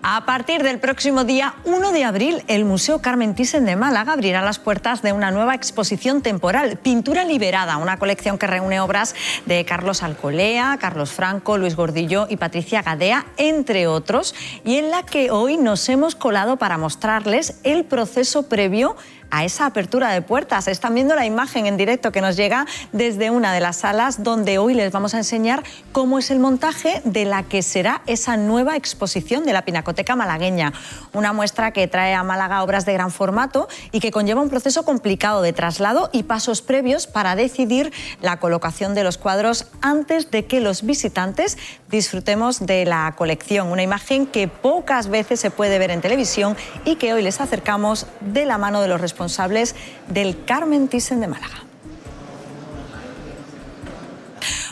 A partir del próximo día 1 de abril, el Museo Carmen Thyssen de Málaga abrirá las puertas de una nueva exposición temporal, Pintura Liberada, una colección que reúne obras de Carlos Alcolea, Carlos Franco, Luis Gordillo y Patricia Gadea, entre otros, y en la que hoy nos hemos colado para mostrarles el proceso previo a esa apertura de puertas. Están viendo la imagen en directo que nos llega desde una de las salas donde hoy les vamos a enseñar cómo es el montaje de la que será esa nueva exposición de la Pinacoteca Malagueña. Una muestra que trae a Málaga obras de gran formato y que conlleva un proceso complicado de traslado y pasos previos para decidir la colocación de los cuadros antes de que los visitantes disfrutemos de la colección. Una imagen que pocas veces se puede ver en televisión y que hoy les acercamos de la mano de los responsables del Carmen Thyssen de Málaga.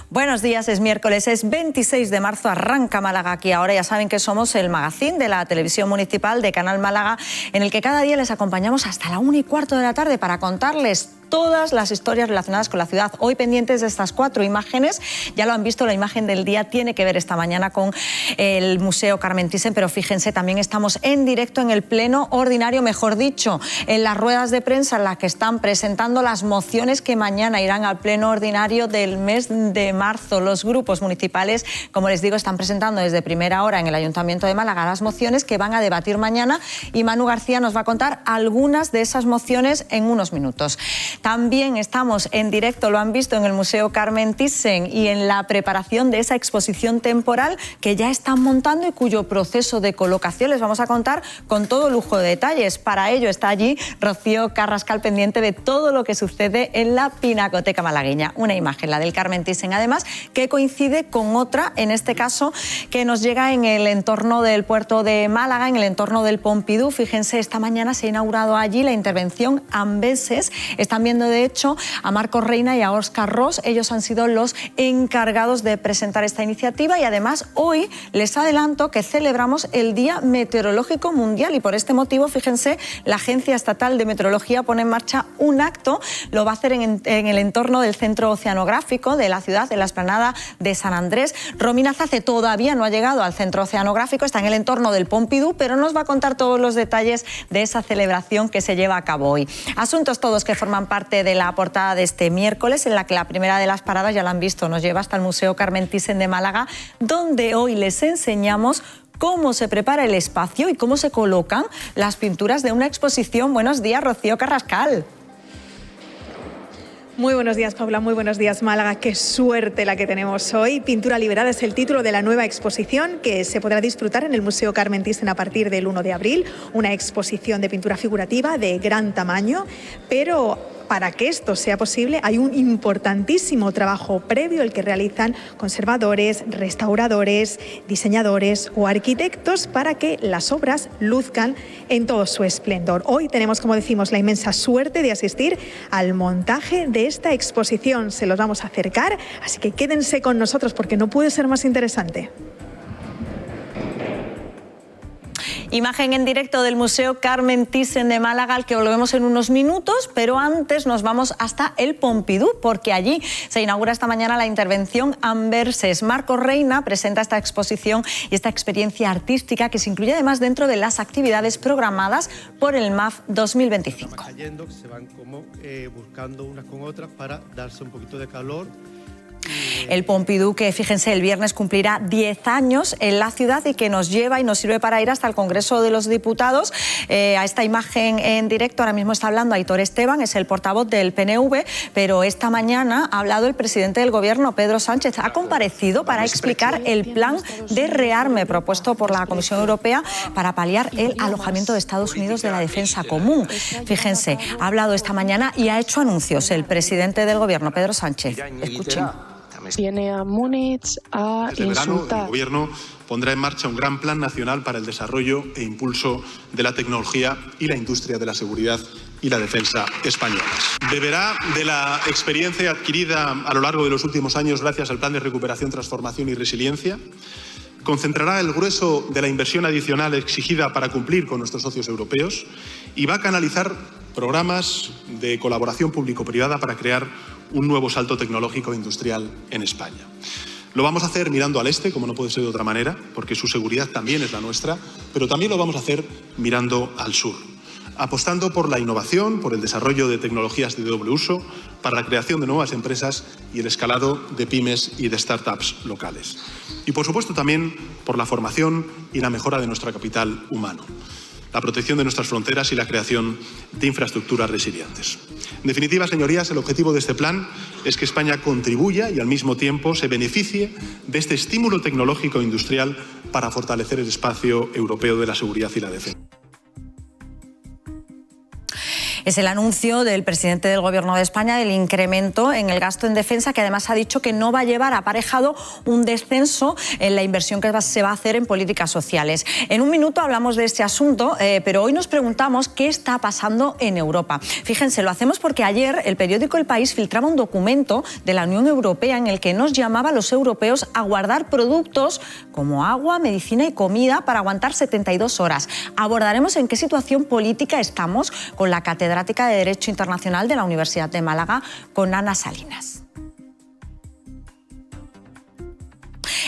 Buenos días, es miércoles, es 26 de marzo, arranca Málaga aquí ahora. Ya saben que somos el magazín de la televisión municipal de Canal Málaga, en el que cada día les acompañamos hasta la 1:15 de la tarde para contarles todas las historias relacionadas con la ciudad. Hoy pendientes de estas 4 imágenes, ya lo han visto, la imagen del día tiene que ver esta mañana con el Museo Carmen Thyssen, pero fíjense, también estamos en directo en el pleno ordinario, mejor dicho, en las ruedas de prensa en las que están presentando las mociones que mañana irán al pleno ordinario del mes de marzo. Los grupos municipales, como les digo, están presentando desde primera hora en el Ayuntamiento de Málaga las mociones que van a debatir mañana y Manu García nos va a contar algunas de esas mociones en unos minutos. También estamos en directo, lo han visto, en el Museo Carmen Thyssen y en la preparación de esa exposición temporal que ya están montando y cuyo proceso de colocación les vamos a contar con todo lujo de detalles. Para ello está allí Rocío Carrascal, pendiente de todo lo que sucede en la Pinacoteca Malagueña. Una imagen, la del Carmen Thyssen, además, que coincide con otra, en este caso, que nos llega en el entorno del puerto de Málaga, en el entorno del Pompidou. Fíjense, esta mañana se ha inaugurado allí la intervención Ambeses. Están viendo, de hecho, a Marcos Reina y a Óscar Ros. Ellos han sido los encargados de presentar esta iniciativa y además hoy les adelanto que celebramos el Día Meteorológico Mundial y por este motivo, fíjense, la Agencia Estatal de Meteorología pone en marcha un acto, lo va a hacer en el entorno del Centro Oceanográfico de la ciudad, en la explanada de San Andrés. Romina Zace todavía no ha llegado al Centro Oceanográfico, está en el entorno del Pompidou, pero nos va a contar todos los detalles de esa celebración que se lleva a cabo hoy. Asuntos todos que forman parte de la portada de este miércoles, en la que la primera de las paradas, ya la han visto, nos lleva hasta el Museo Carmen Thyssen de Málaga, donde hoy les enseñamos cómo se prepara el espacio y cómo se colocan las pinturas de una exposición. Buenos días, Rocío Carrascal. Muy buenos días, Paula, muy buenos días, Málaga. Qué suerte la que tenemos hoy. Pintura Liberada es el título de la nueva exposición que se podrá disfrutar en el Museo Carmen Thyssen a partir del 1 de abril. Una exposición de pintura figurativa de gran tamaño, pero para que esto sea posible hay un importantísimo trabajo previo, el que realizan conservadores, restauradores, diseñadores o arquitectos para que las obras luzcan en todo su esplendor. Hoy tenemos, como decimos, la inmensa suerte de asistir al montaje de esta exposición. Se los vamos a acercar, así que quédense con nosotros porque no puede ser más interesante. Imagen en directo del Museo Carmen Thyssen de Málaga, al que volvemos en unos minutos, pero antes nos vamos hasta el Pompidou, porque allí se inaugura esta mañana la intervención Ambeses. Marcos Reina presenta esta exposición y esta experiencia artística que se incluye además dentro de las actividades programadas por el MAF 2025. Se van como buscando unas con otras para darse un poquito de calor. El Pompidou, que fíjense, el viernes cumplirá 10 años en la ciudad y que nos lleva y nos sirve para ir hasta el Congreso de los Diputados. A esta imagen en directo ahora mismo está hablando Aitor Esteban, es el portavoz del PNV, pero esta mañana ha hablado el presidente del Gobierno, Pedro Sánchez. Ha comparecido para explicar el plan de rearme propuesto por la Comisión Europea para paliar el alojamiento de Estados Unidos de la defensa común. Fíjense, ha hablado esta mañana y ha hecho anuncios el presidente del Gobierno, Pedro Sánchez. Escuchen. Viene a Múnich a Desde insultar. verano, el Gobierno pondrá en marcha un gran plan nacional para el desarrollo e impulso de la tecnología y la industria de la seguridad y la defensa españolas. Beberá de la experiencia adquirida a lo largo de los últimos años gracias al Plan de Recuperación, Transformación y Resiliencia. Concentrará el grueso de la inversión adicional exigida para cumplir con nuestros socios europeos y va a canalizar programas de colaboración público-privada para crear un nuevo salto tecnológico e industrial en España. Lo vamos a hacer mirando al este, como no puede ser de otra manera, porque su seguridad también es la nuestra, pero también lo vamos a hacer mirando al sur, apostando por la innovación, por el desarrollo de tecnologías de doble uso, para la creación de nuevas empresas y el escalado de pymes y de startups locales. Y, por supuesto, también por la formación y la mejora de nuestro capital humano, la protección de nuestras fronteras y la creación de infraestructuras resilientes. En definitiva, señorías, el objetivo de este plan es que España contribuya y al mismo tiempo se beneficie de este estímulo tecnológico e industrial para fortalecer el espacio europeo de la seguridad y la defensa. Es el anuncio del presidente del Gobierno de España del incremento en el gasto en defensa, que además ha dicho que no va a llevar aparejado un descenso en la inversión que se va a hacer en políticas sociales. En un minuto hablamos de este asunto, pero hoy nos preguntamos qué está pasando en Europa. Fíjense, lo hacemos porque ayer el periódico El País filtraba un documento de la Unión Europea en el que nos llamaba a los europeos a guardar productos como agua, medicina y comida para aguantar 72 horas. Abordaremos en qué situación política estamos con la catedrática de Derecho Internacional de la Universidad de Málaga, con Ana Salinas.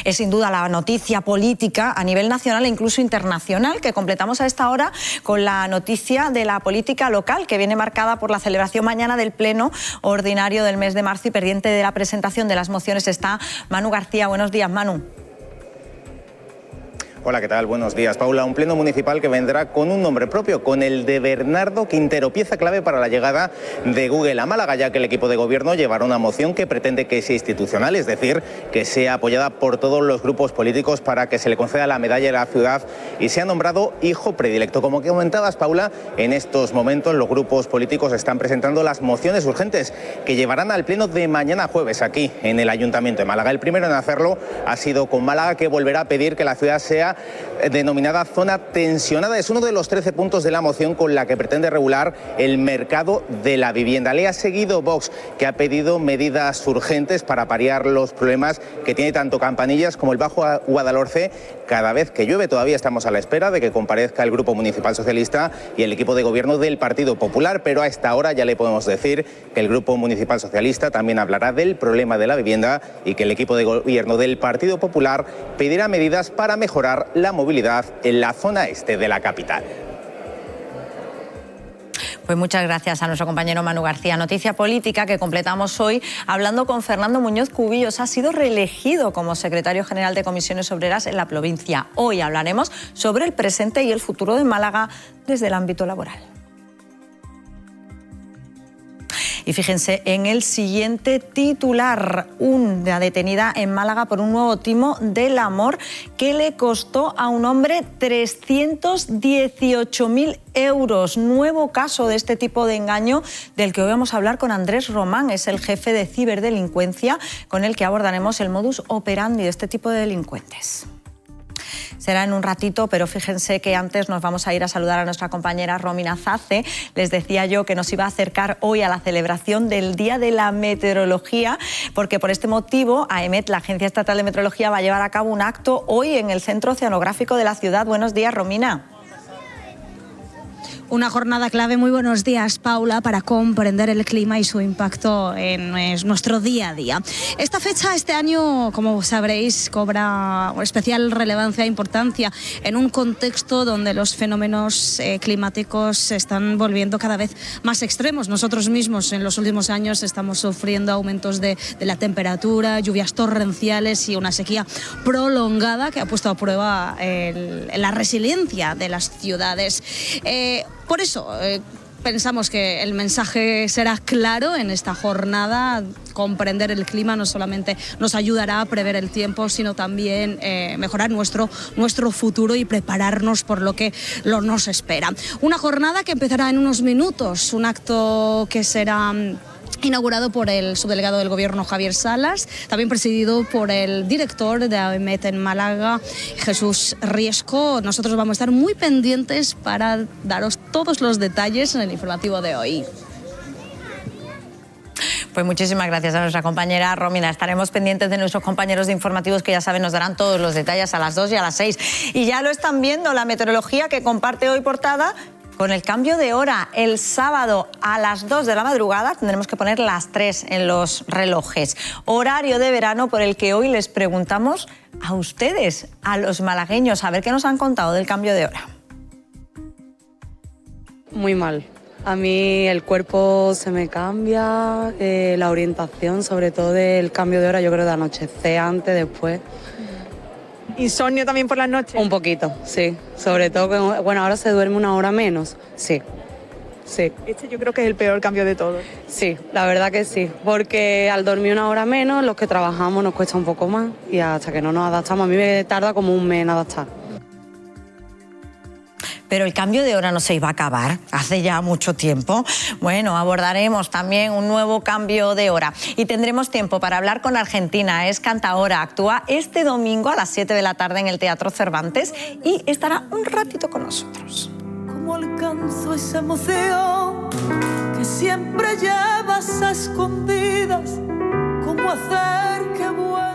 Es sin duda la noticia política a nivel nacional e incluso internacional, que completamos a esta hora con la noticia de la política local, que viene marcada por la celebración mañana del Pleno Ordinario del mes de marzo, y pendiente de la presentación de las mociones está Manu García. Buenos días, Manu. Hola, ¿qué tal? Buenos días, Paula. Un pleno municipal que vendrá con un nombre propio, con el de Bernardo Quintero, pieza clave para la llegada de Google a Málaga, ya que el equipo de gobierno llevará una moción que pretende que sea institucional, es decir, que sea apoyada por todos los grupos políticos para que se le conceda la medalla de la ciudad y sea nombrado hijo predilecto. Como comentabas, Paula, en estos momentos los grupos políticos están presentando las mociones urgentes que llevarán al pleno de mañana jueves aquí en el Ayuntamiento de Málaga. El primero en hacerlo ha sido con Málaga, que volverá a pedir que la ciudad sea denominada zona tensionada. Es uno de los 13 puntos de la moción con la que pretende regular el mercado de la vivienda. Le ha seguido Vox, que ha pedido medidas urgentes para paliar los problemas que tiene tanto Campanillas como el Bajo Guadalhorce. Cada vez que llueve, todavía estamos a la espera de que comparezca el Grupo Municipal Socialista y el equipo de gobierno del Partido Popular, pero a esta hora ya le podemos decir que el Grupo Municipal Socialista también hablará del problema de la vivienda y que el equipo de gobierno del Partido Popular pedirá medidas para mejorar la movilidad en la zona este de la capital. Pues muchas gracias a nuestro compañero Manu García. Noticia política que completamos hoy hablando con Fernando Muñoz Cubillos. Ha sido reelegido como secretario general de Comisiones Obreras en la provincia. Hoy hablaremos sobre el presente y el futuro de Málaga desde el ámbito laboral. Y fíjense en el siguiente titular: una detenida en Málaga por un nuevo timo del amor que le costó a un hombre 318.000 euros. Nuevo caso de este tipo de engaño del que hoy vamos a hablar con Andrés Román. Es el jefe de ciberdelincuencia, con el que abordaremos el modus operandi de este tipo de delincuentes. Será en un ratito, pero fíjense que antes nos vamos a ir a saludar a nuestra compañera Romina Zace. Les decía yo que nos iba a acercar hoy a la celebración del Día de la Meteorología, porque por este motivo AEMET, la Agencia Estatal de Meteorología, va a llevar a cabo un acto hoy en el Centro Oceanográfico de la ciudad. Buenos días, Romina. Una jornada clave, muy buenos días, Paula, para comprender el clima y su impacto en nuestro día a día. Esta fecha, este año, como sabréis, cobra especial relevancia e importancia en un contexto donde los fenómenos climáticos se están volviendo cada vez más extremos. Nosotros mismos en los últimos años estamos sufriendo aumentos de la temperatura, lluvias torrenciales y una sequía prolongada que ha puesto a prueba la resiliencia de las ciudades. Por eso pensamos que el mensaje será claro en esta jornada. Comprender el clima no solamente nos ayudará a prever el tiempo, sino también mejorar nuestro futuro y prepararnos por lo que nos espera. Una jornada que empezará en unos minutos, un acto que será inaugurado por el subdelegado del Gobierno, Javier Salas, también presidido por el director de AEMET en Málaga, Jesús Riesco. Nosotros vamos a estar muy pendientes para daros todos los detalles en el informativo de hoy. Pues muchísimas gracias a nuestra compañera Romina. Estaremos pendientes de nuestros compañeros de informativos, que ya saben, nos darán todos los detalles a las 2 y a las 6. Y ya lo están viendo, la meteorología que comparte hoy portada con el cambio de hora. El sábado a las 2 de la madrugada tendremos que poner las 3 en los relojes. Horario de verano por el que hoy les preguntamos a ustedes, a los malagueños, a ver qué nos han contado del cambio de hora. Muy mal. A mí el cuerpo se me cambia, la orientación, sobre todo del cambio de hora, yo creo de anochecer antes, después. ¿Insomnio también por las noches? Un poquito, sí. Sobre todo que, bueno, ahora se duerme una hora menos, sí. Sí. Este yo creo que es el peor cambio de todos. Sí, la verdad que sí, porque al dormir una hora menos, los que trabajamos nos cuesta un poco más y hasta que no nos adaptamos, a mí me tarda como un mes en adaptar. Pero el cambio de hora no se iba a acabar hace ya mucho tiempo. Bueno, abordaremos también un nuevo cambio de hora y tendremos tiempo para hablar con Argentina. Es cantaora, actúa este domingo a las 7 de la tarde en el Teatro Cervantes y estará un ratito con nosotros. ¿Cómo alcanzo esa emoción que siempre llevas a escondidas? ¿Cómo hacer que vuelva?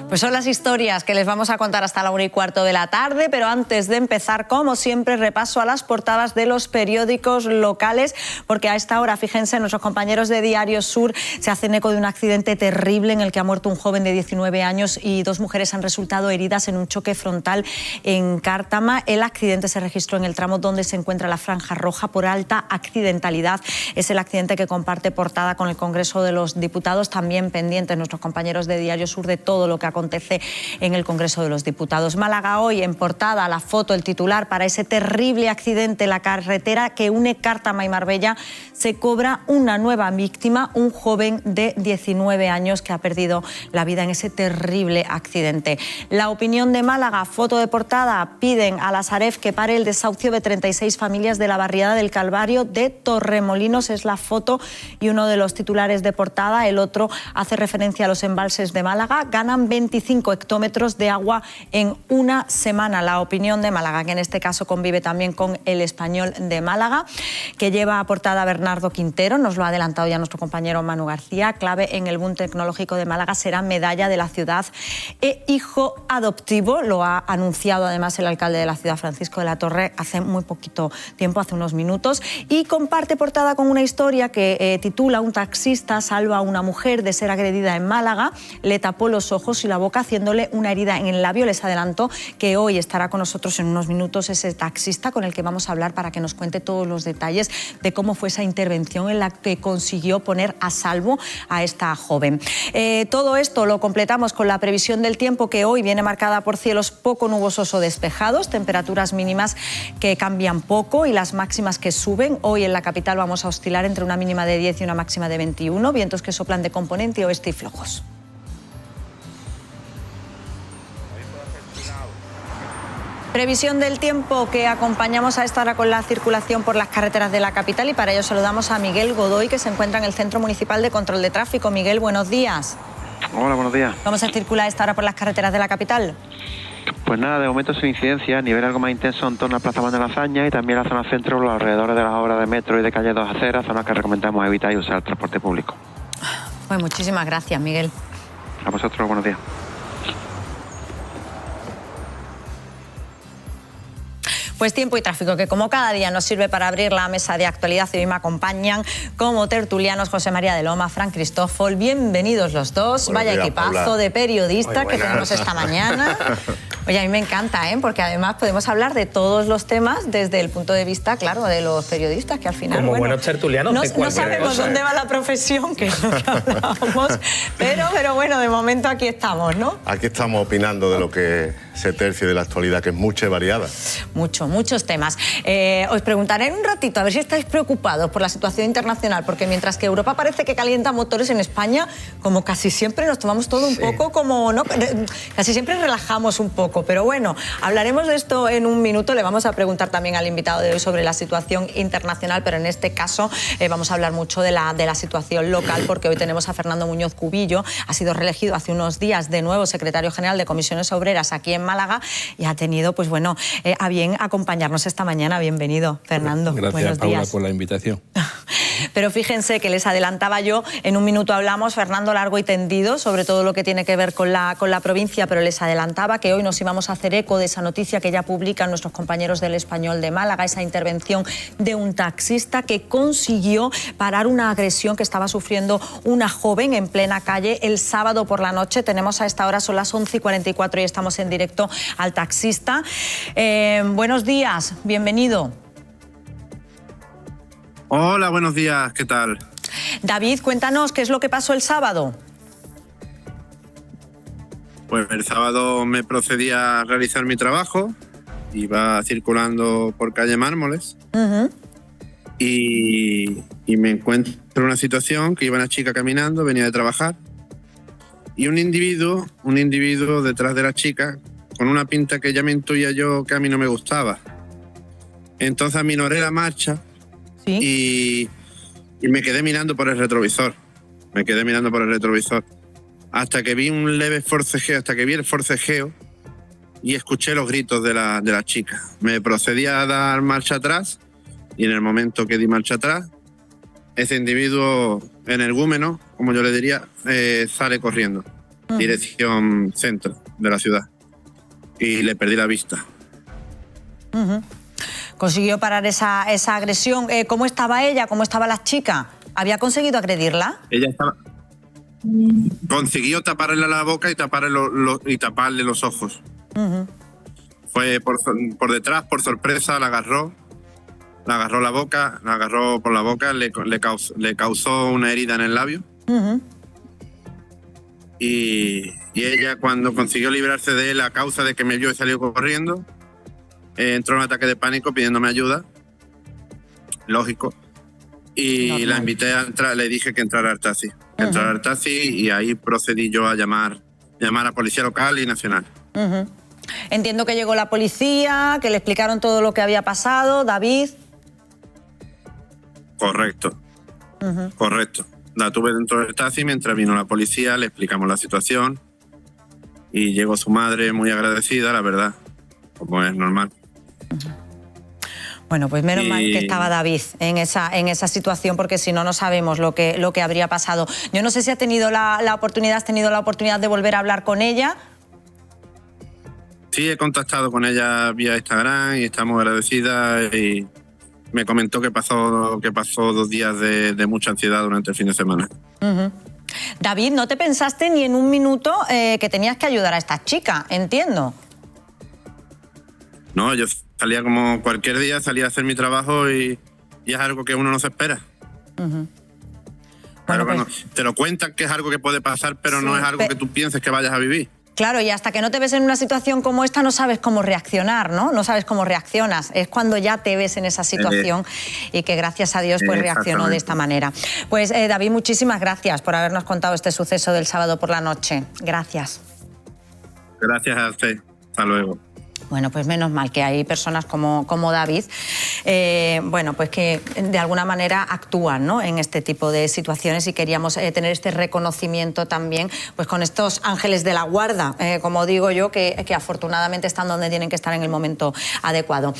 Pues son las historias que les vamos a contar hasta la 1:15 de la tarde, pero antes de empezar, como siempre, repaso a las portadas de los periódicos locales, porque a esta hora, fíjense, nuestros compañeros de Diario Sur se hacen eco de un accidente terrible en el que ha muerto un joven de 19 años y 2 mujeres han resultado heridas en un choque frontal en Cártama. El accidente se registró en el tramo donde se encuentra la franja roja por alta accidentalidad. Es el accidente que comparte portada con el Congreso de los Diputados, también pendientes nuestros compañeros de Diario Sur de todo lo que acontece en el Congreso de los Diputados. Málaga hoy en portada, la foto, el titular para ese terrible accidente. La carretera que une Cártama y Marbella se cobra una nueva víctima, un joven de 19 años que ha perdido la vida en ese terrible accidente. La Opinión de Málaga, foto de portada, piden a la Sareb que pare el desahucio de 36 familias de la barriada del Calvario de Torremolinos. Es la foto y uno de los titulares de portada. El otro hace referencia a los embalses de Málaga. Ganan 25 hectómetros de agua en una semana. La Opinión de Málaga, que en este caso convive también con El Español de Málaga, que lleva a portada Bernardo Quintero, nos lo ha adelantado ya nuestro compañero Manu García. Clave en el boom tecnológico de Málaga será medalla de la ciudad e hijo adoptivo. Lo ha anunciado además el alcalde de la ciudad, Francisco de la Torre, hace muy poquito tiempo, hace unos minutos. Y comparte portada con una historia que titula Un taxista salva a una mujer de ser agredida en Málaga, le tapó los ojos y la boca haciéndole una herida en el labio. Les adelanto que hoy estará con nosotros en unos minutos ese taxista con el que vamos a hablar para que nos cuente todos los detalles de cómo fue esa intervención en la que consiguió poner a salvo a esta joven. Todo esto lo completamos con la previsión del tiempo, que hoy viene marcada por cielos poco nubosos o despejados, temperaturas mínimas que cambian poco y las máximas que suben. Hoy en la capital vamos a oscilar entre una mínima de 10 y una máxima de 21, vientos que soplan de componente oeste y flojos. Previsión del tiempo que acompañamos a esta hora con la circulación por las carreteras de la capital y para ello saludamos a Miguel Godoy, que se encuentra en el Centro Municipal de Control de Tráfico. Miguel, buenos días. Hola, buenos días. ¿Cómo se circula a esta hora por las carreteras de la capital? Pues nada, de momento sin incidencia, nivel algo más intenso en torno a Plaza Juan de la Hazaña y también la zona centro, los alrededores de las obras de metro y de calle Dos Aceras, zonas que recomendamos evitar y usar el transporte público. Pues muchísimas gracias, Miguel. A vosotros, buenos días. Pues tiempo y tráfico, que como cada día nos sirve para abrir la mesa de actualidad. Y hoy me acompañan como tertulianos José María de Loma, Fran Cristófol. Bienvenidos los dos. Vaya equipazo de periodistas que tenemos esta mañana. Oye, a mí me encanta, porque además podemos hablar de todos los temas desde el punto de vista, claro, de los periodistas, que al final, como buenos tertulianos, no sabemos dónde va la profesión, que es lo que hablábamos, pero bueno, de momento aquí estamos, ¿no? Aquí estamos opinando de lo que se tercia de la actualidad, que es mucha y variada. Muchos temas. Os preguntaré en un ratito a ver si estáis preocupados por la situación internacional, porque mientras que Europa parece que calienta motores, en España, como casi siempre nos tomamos todo un poco como, ¿no? Casi siempre relajamos un poco, pero bueno, hablaremos de esto en un minuto. Le vamos a preguntar también al invitado de hoy sobre la situación internacional, pero en este caso vamos a hablar mucho de la situación local, porque hoy tenemos a Fernando Muñoz Cubillo. Ha sido reelegido hace unos días de nuevo secretario general de Comisiones Obreras aquí en Málaga y ha tenido, pues bueno, a bien acompañarnos esta mañana. Bienvenido, Fernando. Gracias, Buenos Paula, días. por la invitación. Pero fíjense que les adelantaba yo, en un minuto hablamos, Fernando, largo y tendido, sobre todo lo que tiene que ver con la provincia, pero les adelantaba que hoy nos íbamos a hacer eco de esa noticia que ya publican nuestros compañeros del Español de Málaga, esa intervención de un taxista que consiguió parar una agresión que estaba sufriendo una joven en plena calle el sábado por la noche. Tenemos a esta hora, son las 11:44 y estamos en directo al taxista. Buenos días, bienvenido. Hola, buenos días, ¿qué tal? David, cuéntanos qué es lo que pasó el sábado. Pues el sábado me procedí a realizar mi trabajo, iba circulando por calle Mármoles y me encuentro en una situación que iba una chica caminando, venía de trabajar, y un individuo detrás de la chica con una pinta que ya me intuía yo que a mí no me gustaba. Entonces aminoré la marcha. ¿Sí? Y me quedé mirando por el retrovisor. Hasta que vi un leve forcejeo, el forcejeo y escuché los gritos de la chica. Me procedí a dar marcha atrás y en el momento que di marcha atrás, ese individuo energúmeno, como yo le diría, sale corriendo, dirección centro de la ciudad. Y le perdí la vista. Consiguió parar esa agresión. ¿Cómo estaba ella? ¿Cómo estaba la chica? ¿Había conseguido agredirla? Ella estaba... Consiguió taparle la boca y taparle los ojos. Fue por detrás, por sorpresa, la agarró la boca, la agarró por la boca, le causó una herida en el labio. Y ella, cuando consiguió librarse de él a causa de que me vio y salió corriendo, entró en un ataque de pánico pidiéndome ayuda, lógico, y la invité a entrar, le dije que entrara al taxi. Y ahí procedí yo a llamar a policía local y nacional. Entiendo que llegó la policía, que le explicaron todo lo que había pasado, David. Correcto. La tuve dentro del taxi mientras vino la policía, le explicamos la situación y llegó su madre muy agradecida, la verdad, como es normal. Bueno, pues menos mal que estaba David en esa situación, porque si no, no sabemos lo que habría pasado. Yo no sé si has tenido la oportunidad de volver a hablar con ella. Sí, he contactado con ella vía Instagram y estamos agradecidas, y me comentó que pasó 2 días de mucha ansiedad durante el fin de semana. David, ¿no te pensaste ni en un minuto que tenías que ayudar a esta chica? Entiendo. No, yo salía como cualquier día, salía a hacer mi trabajo y es algo que uno no se espera. Bueno, te lo cuentan que es algo que puede pasar, pero no es algo que tú pienses que vayas a vivir. Claro, y hasta que no te ves en una situación como esta no sabes cómo reaccionar, ¿no? No sabes cómo reaccionas. Es cuando ya te ves en esa situación y que gracias a Dios pues reaccionó de esta manera. Pues David, muchísimas gracias por habernos contado este suceso del sábado por la noche. Gracias. Gracias a usted. Hasta luego. Bueno, pues menos mal que hay personas como David, bueno, pues que de alguna manera actúan, ¿no?, en este tipo de situaciones, y queríamos tener este reconocimiento también pues con estos ángeles de la guarda, como digo yo, que afortunadamente están donde tienen que estar en el momento adecuado.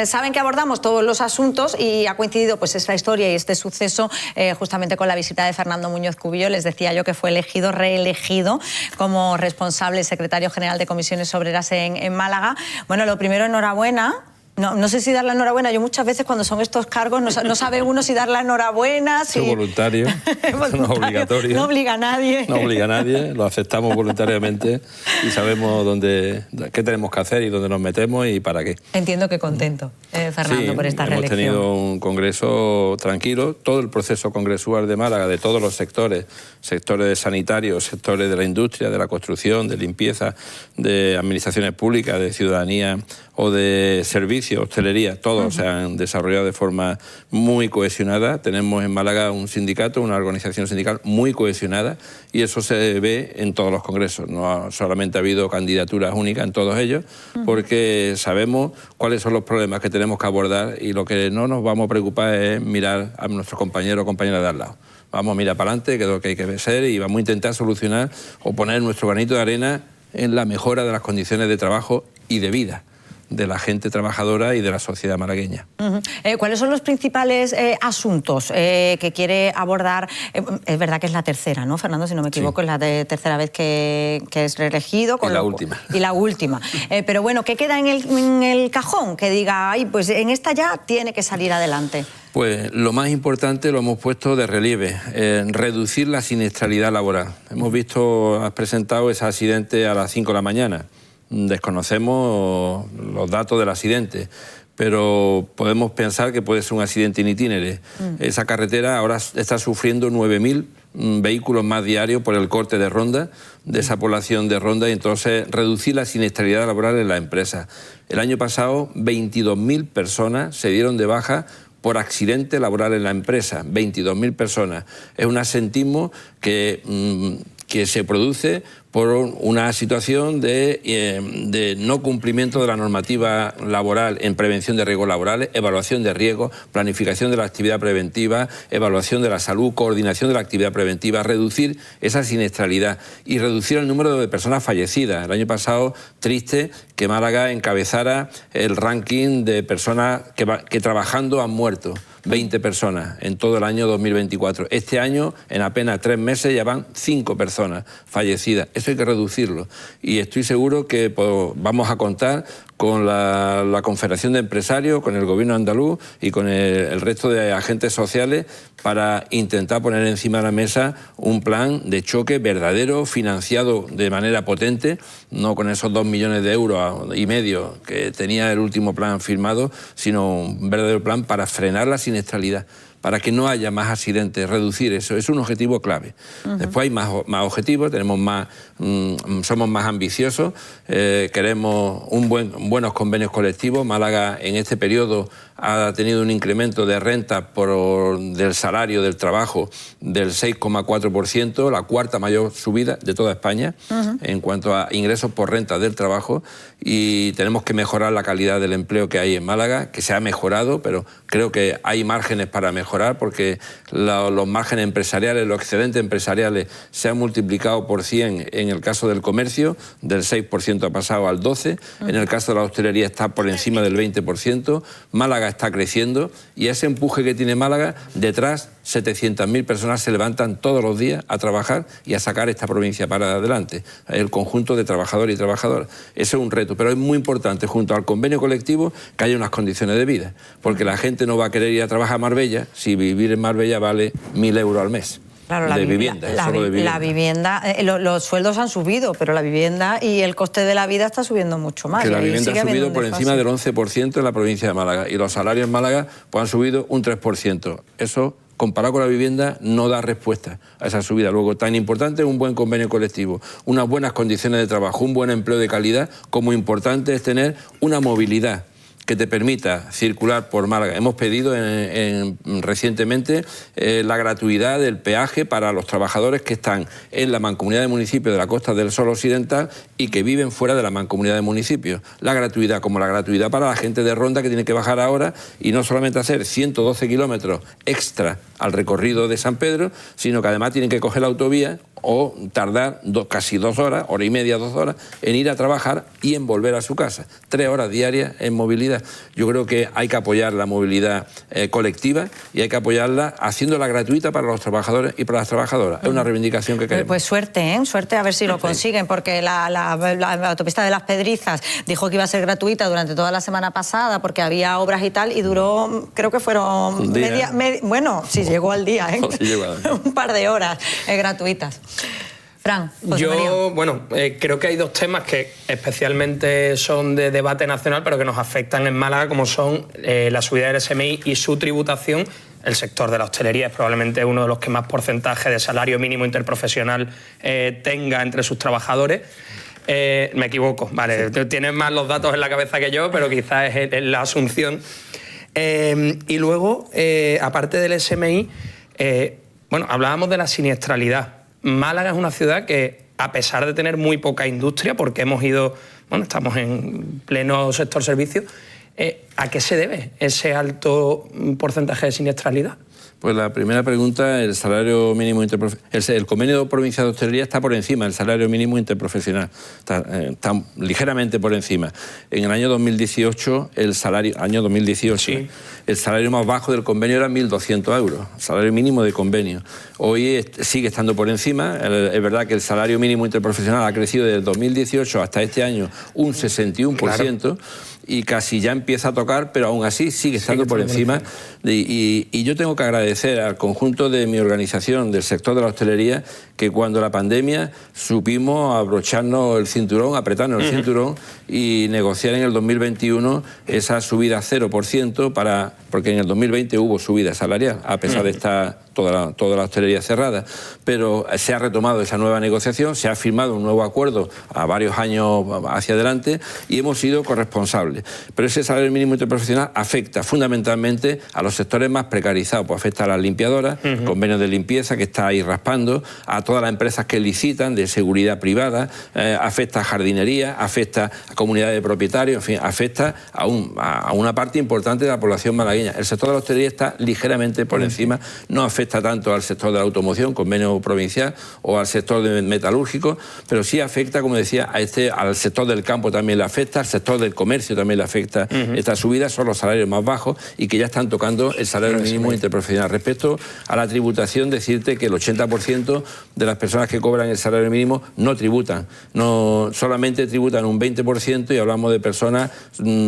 Saben que abordamos todos los asuntos y ha coincidido pues esta historia y este suceso justamente con la visita de Fernando Muñoz Cubillo. Les decía yo que fue reelegido como responsable secretario general de Comisiones Obreras en Málaga. Bueno, lo primero, enhorabuena. No sé si dar la enhorabuena. Yo muchas veces cuando son estos cargos no sabe uno si dar la enhorabuena. Si... Es voluntario, no es obligatorio. No obliga a nadie. No obliga a nadie, lo aceptamos voluntariamente y sabemos qué tenemos que hacer y dónde nos metemos y para qué. Entiendo que contento, Fernando, por esta reelección. Hemos tenido un congreso tranquilo, todo el proceso congresual de Málaga, de todos los sectores sanitarios, sectores de la industria, de la construcción, de limpieza, de administraciones públicas, de ciudadanía o de servicios, hostelería, todos se han desarrollado de forma muy cohesionada. Tenemos en Málaga un sindicato, una organización sindical muy cohesionada, y eso se ve en todos los congresos. No solamente ha habido candidaturas únicas en todos ellos, porque sabemos cuáles son los problemas que tenemos que abordar, y lo que no nos vamos a preocupar es mirar a nuestros compañeros o compañeras de al lado. Vamos a mirar para adelante, que es lo que hay que ser, y vamos a intentar solucionar o poner nuestro granito de arena en la mejora de las condiciones de trabajo y de vida de la gente trabajadora y de la sociedad malagueña. ¿Cuáles son los principales asuntos que quiere abordar? Es verdad que es la tercera, ¿no, Fernando? Si no me equivoco, es la tercera vez que es reelegido. Y la última. Y la última. Pero bueno, ¿qué queda en el cajón? Que diga, ay, pues en esta ya tiene que salir adelante. Pues lo más importante lo hemos puesto de relieve, reducir la siniestralidad laboral. Hemos visto, has presentado ese accidente a las 5 de la mañana. Desconocemos los datos del accidente, pero podemos pensar que puede ser un accidente in itinere. Esa carretera ahora está sufriendo 9.000 vehículos más diarios por el corte de ronda, de esa población de ronda, y entonces reducir la siniestralidad laboral en la empresa. El año pasado 22.000 personas se dieron de baja por accidente laboral en la empresa, 22.000 personas. Es un asentismo que se produce por una situación de no cumplimiento de la normativa laboral en prevención de riesgos laborales, evaluación de riesgos, planificación de la actividad preventiva, evaluación de la salud, coordinación de la actividad preventiva, reducir esa siniestralidad y reducir el número de personas fallecidas. El año pasado, triste que Málaga encabezara el ranking de personas que trabajando han muerto. 20 personas en todo el año 2024. Este año, en apenas 3 meses, ya van 5 personas fallecidas. Eso hay que reducirlo. Y estoy seguro que vamos a contar con la Confederación de Empresarios, con el Gobierno andaluz y con el resto de agentes sociales para intentar poner encima de la mesa un plan de choque verdadero, financiado de manera potente, no con esos 2,5 millones de euros que tenía el último plan firmado, sino un verdadero plan para frenar la siniestralidad, para que no haya más accidentes, reducir eso. Es un objetivo clave. Después hay más objetivos, somos más ambiciosos, queremos buenos convenios colectivos. Málaga en este periodo ha tenido un incremento de renta del salario del trabajo del 6,4%, la cuarta mayor subida de toda España en cuanto a ingresos por renta del trabajo, y tenemos que mejorar la calidad del empleo que hay en Málaga, que se ha mejorado, pero creo que hay márgenes para mejorar, porque los márgenes empresariales, los excedentes empresariales se han multiplicado por 100 en el caso del comercio, del 6% ha pasado al 12%, en el caso de la hostelería está por encima del 20%, Málaga está creciendo, y ese empuje que tiene Málaga, detrás 700.000 personas se levantan todos los días a trabajar y a sacar esta provincia para adelante, el conjunto de trabajadores y trabajadoras. Ese es un reto, pero es muy importante, junto al convenio colectivo, que haya unas condiciones de vida, porque la gente no va a querer ir a trabajar a Marbella si vivir en Marbella vale 1.000 euros al mes. Claro, de vivienda, solo de vivienda. La vivienda, los sueldos han subido, pero la vivienda y el coste de la vida está subiendo mucho más. Que la vivienda ha subido por encima del 11% en la provincia de Málaga, y los salarios en Málaga pues han subido un 3%. Eso, comparado con la vivienda, no da respuesta a esa subida. Luego, tan importante es un buen convenio colectivo, unas buenas condiciones de trabajo, un buen empleo de calidad, como importante es tener una movilidad que te permita circular por Málaga. Hemos pedido recientemente la gratuidad del peaje para los trabajadores que están en la mancomunidad de municipios de la Costa del Sol Occidental y que viven fuera de la mancomunidad de municipios. La gratuidad, como la gratuidad para la gente de Ronda, que tiene que bajar ahora y no solamente hacer 112 kilómetros extra al recorrido de San Pedro, sino que además tienen que coger la autovía o tardar casi 2 horas, hora y media, 2 horas, en ir a trabajar y en volver a su casa. 3 horas diarias en movilidad. Yo creo que hay que apoyar la movilidad colectiva, y hay que apoyarla haciéndola gratuita para los trabajadores y para las trabajadoras. Es una reivindicación que queremos. Pues suerte, suerte, a ver si lo consiguen, porque la autopista de Las Pedrizas dijo que iba a ser gratuita durante toda la semana pasada porque había obras y tal, y duró, creo que fueron bueno, sí llegó al día, sí llegó al día. Un par de horas gratuitas. Fran, José María. Yo, creo que hay 2 temas que especialmente son de debate nacional, pero que nos afectan en Málaga, como son la subida del SMI y su tributación. El sector de la hostelería es probablemente uno de los que más porcentaje de salario mínimo interprofesional tenga entre sus trabajadores. Me equivoco, vale, sí. Tienes más los datos en la cabeza que yo, pero quizás es la asunción. Y luego, aparte del SMI, hablábamos de la siniestralidad. Málaga es una ciudad que, a pesar de tener muy poca industria, porque estamos en pleno sector servicios, ¿a qué se debe ese alto porcentaje de siniestralidad? Pues la primera pregunta, el salario mínimo interprofesional. El convenio provincial de hostelería está por encima del salario mínimo interprofesional, está ligeramente por encima. En el año 2018, el salario más bajo del convenio era 1.200 euros, salario mínimo de convenio. Hoy sigue estando por encima. Es verdad que el salario mínimo interprofesional ha crecido desde el 2018 hasta este año un 61%. Claro. Y casi ya empieza a tocar, pero aún así sigue estando por encima. Y yo tengo que agradecer al conjunto de mi organización, del sector de la hostelería, que cuando la pandemia supimos abrocharnos el cinturón, apretarnos el cinturón y negociar en el 2021 esa subida 0%, porque en el 2020 hubo subida salarial, a pesar de estar toda la hostelería cerrada. Pero se ha retomado esa nueva negociación, se ha firmado un nuevo acuerdo a varios años hacia adelante y hemos sido corresponsables. Pero ese salario mínimo interprofesional afecta fundamentalmente a los sectores más precarizados, pues afecta a las limpiadoras, convenios de limpieza que está ahí raspando, a todas las empresas que licitan de seguridad privada, afecta a jardinería, afecta a comunidades de propietarios, en fin, afecta a una parte importante de la población malagueña. El sector de la hostelería está ligeramente por encima, no afecta tanto al sector de la automoción, convenio provincial, o al sector metalúrgico, pero sí afecta, como decía, al sector del campo también le afecta, al sector del comercio también le afecta. Esta subida son los salarios más bajos y que ya están tocando el salario mínimo interprofesional. Respecto a la tributación, decirte que el 80% de las personas que cobran el salario mínimo no tributan, solamente tributan un 20%, y hablamos de personas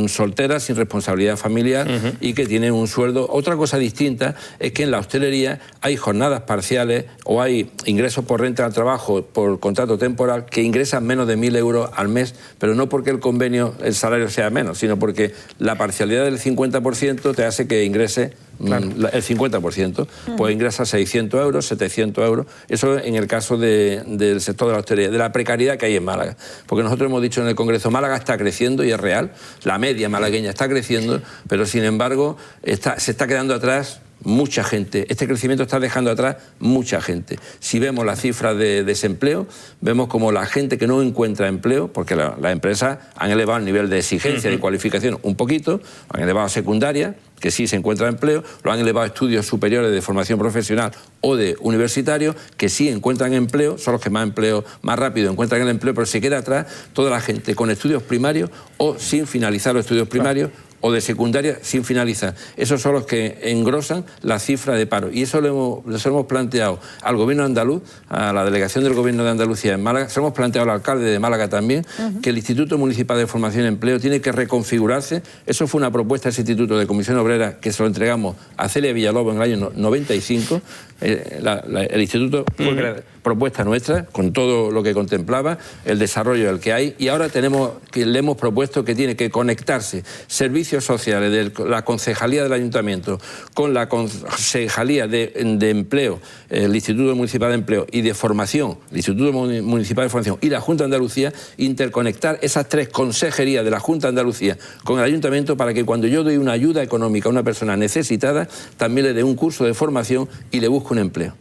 solteras, sin responsabilidad familiar y que tienen un sueldo. Otra cosa distinta es que en la hostelería hay jornadas parciales o hay ingresos por renta al trabajo, por contrato temporal, que ingresan menos de 1.000 euros al mes, pero no porque el convenio, el salario sea menos, sino porque la parcialidad del 50% te hace que ingrese el 50%, pues ingresa 600 euros, 700 euros. Eso en el caso del sector de la hostelería, de la precariedad que hay en Málaga. Porque nosotros hemos dicho en el Congreso, Málaga está creciendo y es real, la media malagueña está creciendo, pero sin embargo se está quedando atrás mucha gente. Este crecimiento está dejando atrás mucha gente. Si vemos las cifras de desempleo, vemos como la gente que no encuentra empleo, porque las empresas han elevado el nivel de exigencia y cualificación un poquito, han elevado a secundaria, que sí se encuentra empleo, lo han elevado a estudios superiores de formación profesional o de universitarios, que sí encuentran empleo, son los que más rápido encuentran el empleo, pero se queda atrás toda la gente con estudios primarios o sin finalizar los estudios primarios, o de secundaria sin finalizar. Esos son los que engrosan la cifra de paro. Y eso lo hemos planteado al Gobierno andaluz, a la delegación del Gobierno de Andalucía en Málaga, se lo hemos planteado al alcalde de Málaga también, que el Instituto Municipal de Formación y Empleo tiene que reconfigurarse. Eso fue una propuesta de ese Instituto de Comisión Obrera que se lo entregamos a Celia Villalobos en el año 95. El Instituto fue propuesta nuestra, con todo lo que contemplaba, el desarrollo del que hay, y ahora le hemos propuesto que tiene que conectarse servicios sociales de la Concejalía del Ayuntamiento con la Concejalía de Empleo, el Instituto Municipal de Empleo y de Formación, el Instituto Municipal de Formación y la Junta de Andalucía, interconectar esas tres consejerías de la Junta de Andalucía con el Ayuntamiento para que cuando yo doy una ayuda económica a una persona necesitada, también le dé un curso de formación y le busque un empleo.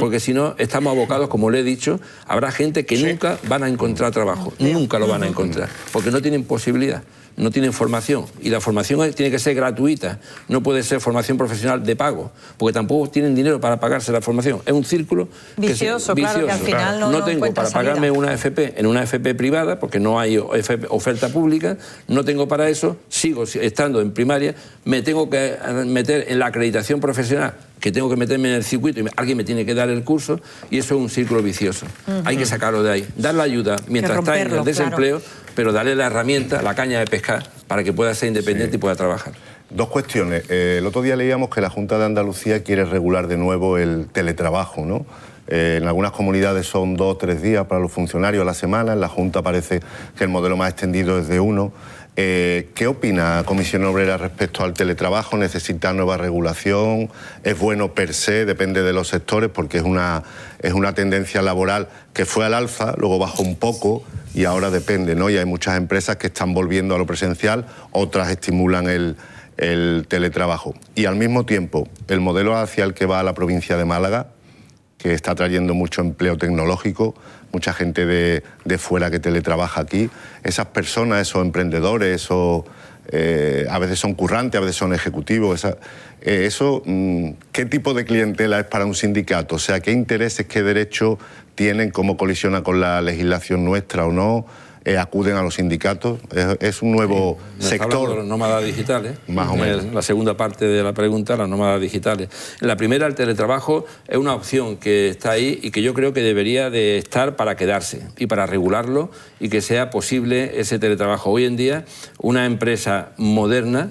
Porque si no, estamos abocados, como le he dicho, habrá gente que nunca van a encontrar trabajo, nunca lo van a encontrar, porque no tienen posibilidad, no tienen formación, y la formación tiene que ser gratuita, no puede ser formación profesional de pago, porque tampoco tienen dinero para pagarse la formación. Es un círculo vicioso, claro, que al final no tengo para pagarme una FP en una FP privada, porque no hay oferta pública, no tengo para eso, sigo estando en primaria, me tengo que meter en la acreditación profesional, que tengo que meterme en el circuito y alguien me tiene que dar el curso, y eso es un círculo vicioso. Hay que sacarlo de ahí, dar la ayuda mientras está en el desempleo, pero darle la herramienta, la caña de pescar, para que pueda ser independiente y pueda trabajar. Dos cuestiones. El otro día leíamos que la Junta de Andalucía quiere regular de nuevo el teletrabajo, ¿no? En algunas comunidades son 2 o 3 días para los funcionarios a la semana, en la Junta parece que el modelo más extendido es de 1. ¿Qué opina Comisión Obrera respecto al teletrabajo? ¿Necesita nueva regulación? ¿Es bueno per se? Depende de los sectores, porque es una tendencia laboral que fue al alza, luego bajó un poco y ahora depende, ¿no? Y hay muchas empresas que están volviendo a lo presencial, otras estimulan el teletrabajo. Y al mismo tiempo, el modelo hacia el que va la provincia de Málaga, que está trayendo mucho empleo tecnológico, mucha gente de fuera que teletrabaja aquí, esas personas, esos emprendedores, esos a veces son currantes, a veces son ejecutivos. ¿Qué tipo de clientela es para un sindicato? O sea, ¿qué intereses, qué derechos tienen, cómo colisiona con la legislación nuestra o no? ¿Acuden a los sindicatos? ¿Es un nuevo sector? De los nómadas digitales. Más o menos. La segunda parte de la pregunta, las nómadas digitales. En la primera, el teletrabajo es una opción que está ahí y que yo creo que debería de estar para quedarse y para regularlo y que sea posible ese teletrabajo. Hoy en día, una empresa moderna,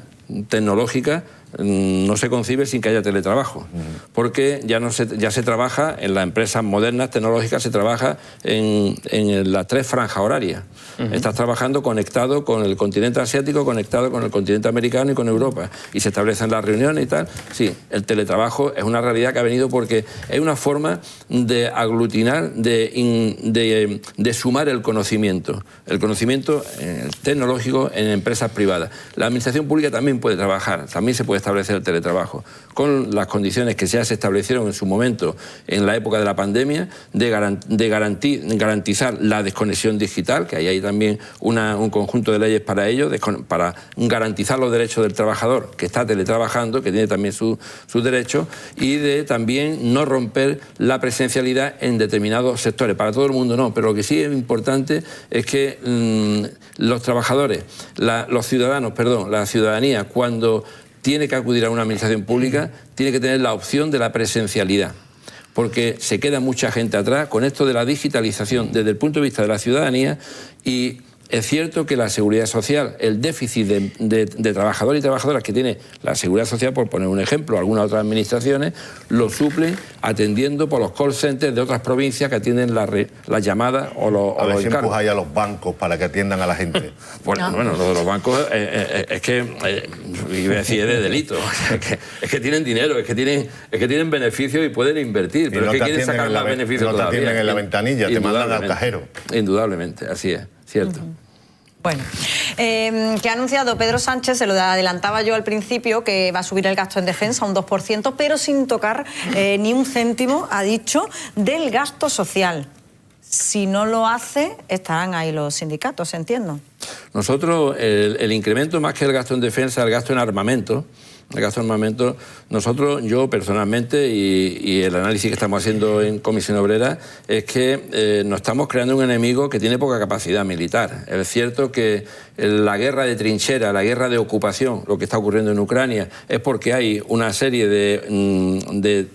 tecnológica, no se concibe sin que haya teletrabajo, porque ya se trabaja en las empresas modernas, tecnológicas, se trabaja en las 3 franjas horarias. Estás trabajando conectado con el continente asiático, conectado con el continente americano y con Europa, y se establecen las reuniones y tal. Sí, el teletrabajo es una realidad que ha venido porque es una forma de aglutinar, de sumar el conocimiento tecnológico en empresas privadas. La administración pública también puede trabajar, también se puede establecer el teletrabajo, con las condiciones que ya se establecieron en su momento en la época de la pandemia, de garantizar la desconexión digital, que ahí hay también un conjunto de leyes para ello, para garantizar los derechos del trabajador que está teletrabajando, que tiene también sus derechos, y de también no romper la presencialidad en determinados sectores. Para todo el mundo no, pero lo que sí es importante es que los trabajadores, la ciudadanía, cuando tiene que acudir a una administración pública, tiene que tener la opción de la presencialidad, porque se queda mucha gente atrás con esto de la digitalización desde el punto de vista de la ciudadanía. Y es cierto que la seguridad social, el déficit de trabajadores y trabajadoras que tiene la seguridad social, por poner un ejemplo, algunas otras administraciones, lo suplen atendiendo por los call centers de otras provincias que atienden las llamadas o los encargos. A ver si empujáis a los bancos para que atiendan a la gente. Bueno, lo de los bancos es que, iba a decir, es de delito. Es que tienen dinero, es que tienen beneficios y pueden invertir, pero es que quieren sacar más beneficios todavía. No te atienden en la ventanilla, te mandan al cajero. Indudablemente, así es. Cierto. Bueno, que ha anunciado Pedro Sánchez, se lo adelantaba yo al principio, que va a subir el gasto en defensa un 2%, pero sin tocar ni un céntimo, ha dicho, del gasto social. Si no lo hace, estarán ahí los sindicatos, entiendo. Nosotros, el incremento más que el gasto en defensa, el gasto en armamento, nosotros, yo personalmente, y el análisis que estamos haciendo en Comisión Obrera, es que nos estamos creando un enemigo que tiene poca capacidad militar. Es cierto que la guerra de trinchera, la guerra de ocupación, lo que está ocurriendo en Ucrania, es porque hay una serie de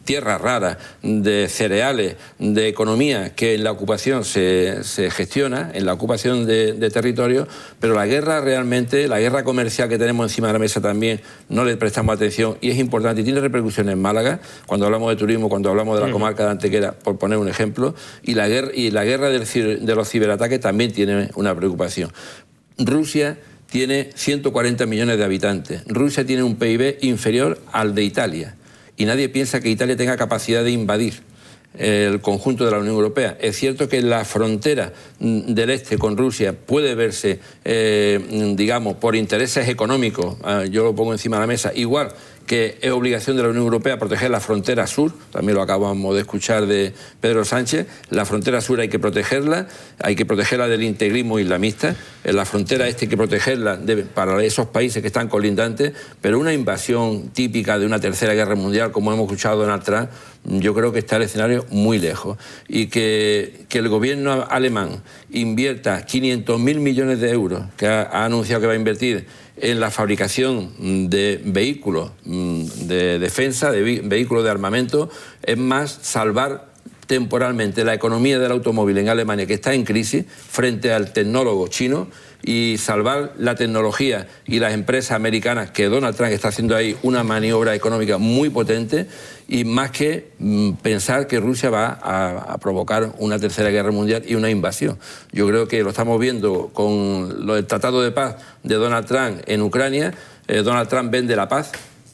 tierras raras, de cereales, de economía que en la ocupación se gestiona, en la ocupación de territorio, pero la guerra realmente, la guerra comercial que tenemos encima de la mesa también, no le prestamos atención y es importante y tiene repercusiones en Málaga, cuando hablamos de turismo, cuando hablamos de la comarca de Antequera, por poner un ejemplo, y la guerra de los ciberataques también tiene una preocupación. Rusia tiene 140 millones de habitantes, Rusia tiene un PIB inferior al de Italia y nadie piensa que Italia tenga capacidad de invadir el conjunto de la Unión Europea. Es cierto que la frontera del este con Rusia puede verse, digamos, por intereses económicos, yo lo pongo encima de la mesa, igual que es obligación de la Unión Europea proteger la frontera sur, también lo acabamos de escuchar de Pedro Sánchez, la frontera sur hay que protegerla del integrismo islamista, la frontera este hay que protegerla para esos países que están colindantes, pero una invasión típica de una tercera guerra mundial, como hemos escuchado Donald Trump, yo creo que está el escenario muy lejos. Y que el gobierno alemán invierta 500.000 millones de euros, que ha anunciado que va a invertir en la fabricación de vehículos de defensa, de vehículos de armamento, es más salvar temporalmente la economía del automóvil en Alemania, que está en crisis, frente al tecnólogo chino, y salvar la tecnología y las empresas americanas, que Donald Trump está haciendo ahí una maniobra económica muy potente, y más que pensar que Rusia va a provocar una tercera guerra mundial y una invasión. Yo creo que lo estamos viendo con el tratado de paz de Donald Trump en Ucrania. Donald Trump vende la paz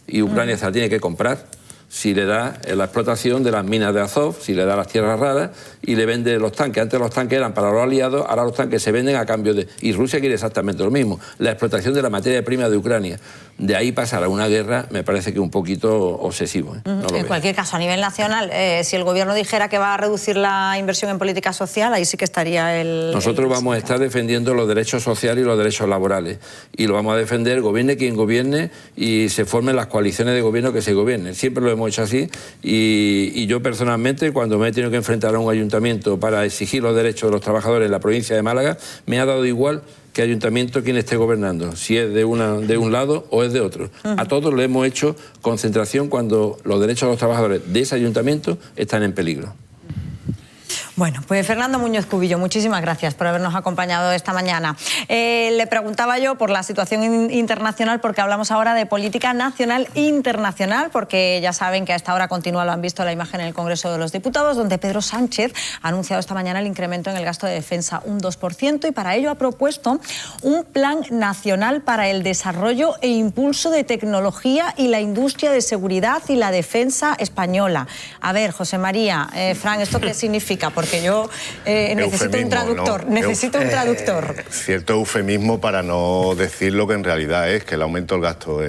y Ucrania se la tiene que comprar. si le da la explotación de las minas de Azov, si le da las tierras raras y le vende los tanques. Antes los tanques eran para los aliados, ahora los tanques se venden a cambio de... Y Rusia quiere exactamente lo mismo, la explotación de la materia prima de Ucrania. De ahí pasar a una guerra me parece que un poquito obsesivo. En cualquier caso, a nivel nacional, si el gobierno dijera que va a reducir la inversión en política social, ahí sí que estaría el... Nosotros vamos a estar defendiendo los derechos sociales y los derechos laborales. Y lo vamos a defender, gobierne quien gobierne, y se formen las coaliciones de gobierno que se gobiernen. Siempre lo hemos hecho así, y yo personalmente, cuando me he tenido que enfrentar a un ayuntamiento para exigir los derechos de los trabajadores en la provincia de Málaga, me ha dado igual que ayuntamiento quien esté gobernando, si es de un lado o es de otro. A todos le hemos hecho concentración cuando los derechos de los trabajadores de ese ayuntamiento están en peligro. Bueno, pues Fernando Muñoz Cubillo, muchísimas gracias por habernos acompañado esta mañana. Le preguntaba yo por la situación internacional, porque hablamos ahora de política nacional e internacional, porque ya saben que a esta hora continúa, lo han visto, la imagen en el Congreso de los Diputados, donde Pedro Sánchez ha anunciado esta mañana el incremento en el gasto de defensa, un 2%, y para ello ha propuesto un plan nacional para el desarrollo e impulso de tecnología y la industria de seguridad y la defensa española. A ver, José María, Fran, ¿esto qué significa? Porque yo necesito un traductor, ¿no? Necesito un traductor. Cierto eufemismo para no decir lo que en realidad es, que el aumento del gasto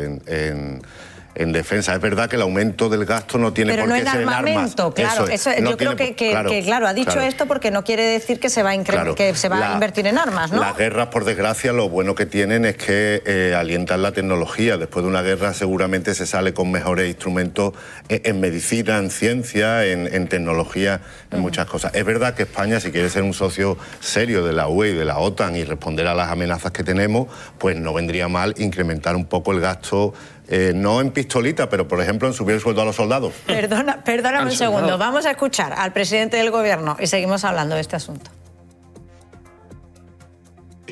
en defensa. Es verdad que el aumento del gasto no tiene por qué ser en armas. Claro, yo creo que ha dicho esto porque no quiere decir que se va a, a invertir en armas, ¿no? Las guerras, por desgracia, lo bueno que tienen es que alientan la tecnología. Después de una guerra seguramente se sale con mejores instrumentos en medicina, en ciencia, en tecnología, en muchas cosas. Es verdad que España, si quiere ser un socio serio de la UE y de la OTAN y responder a las amenazas que tenemos, pues no vendría mal incrementar un poco el gasto. No en pistolita, pero por ejemplo en subir el sueldo a los soldados. Perdóname un segundo. Vamos a escuchar al presidente del Gobierno y seguimos hablando de este asunto.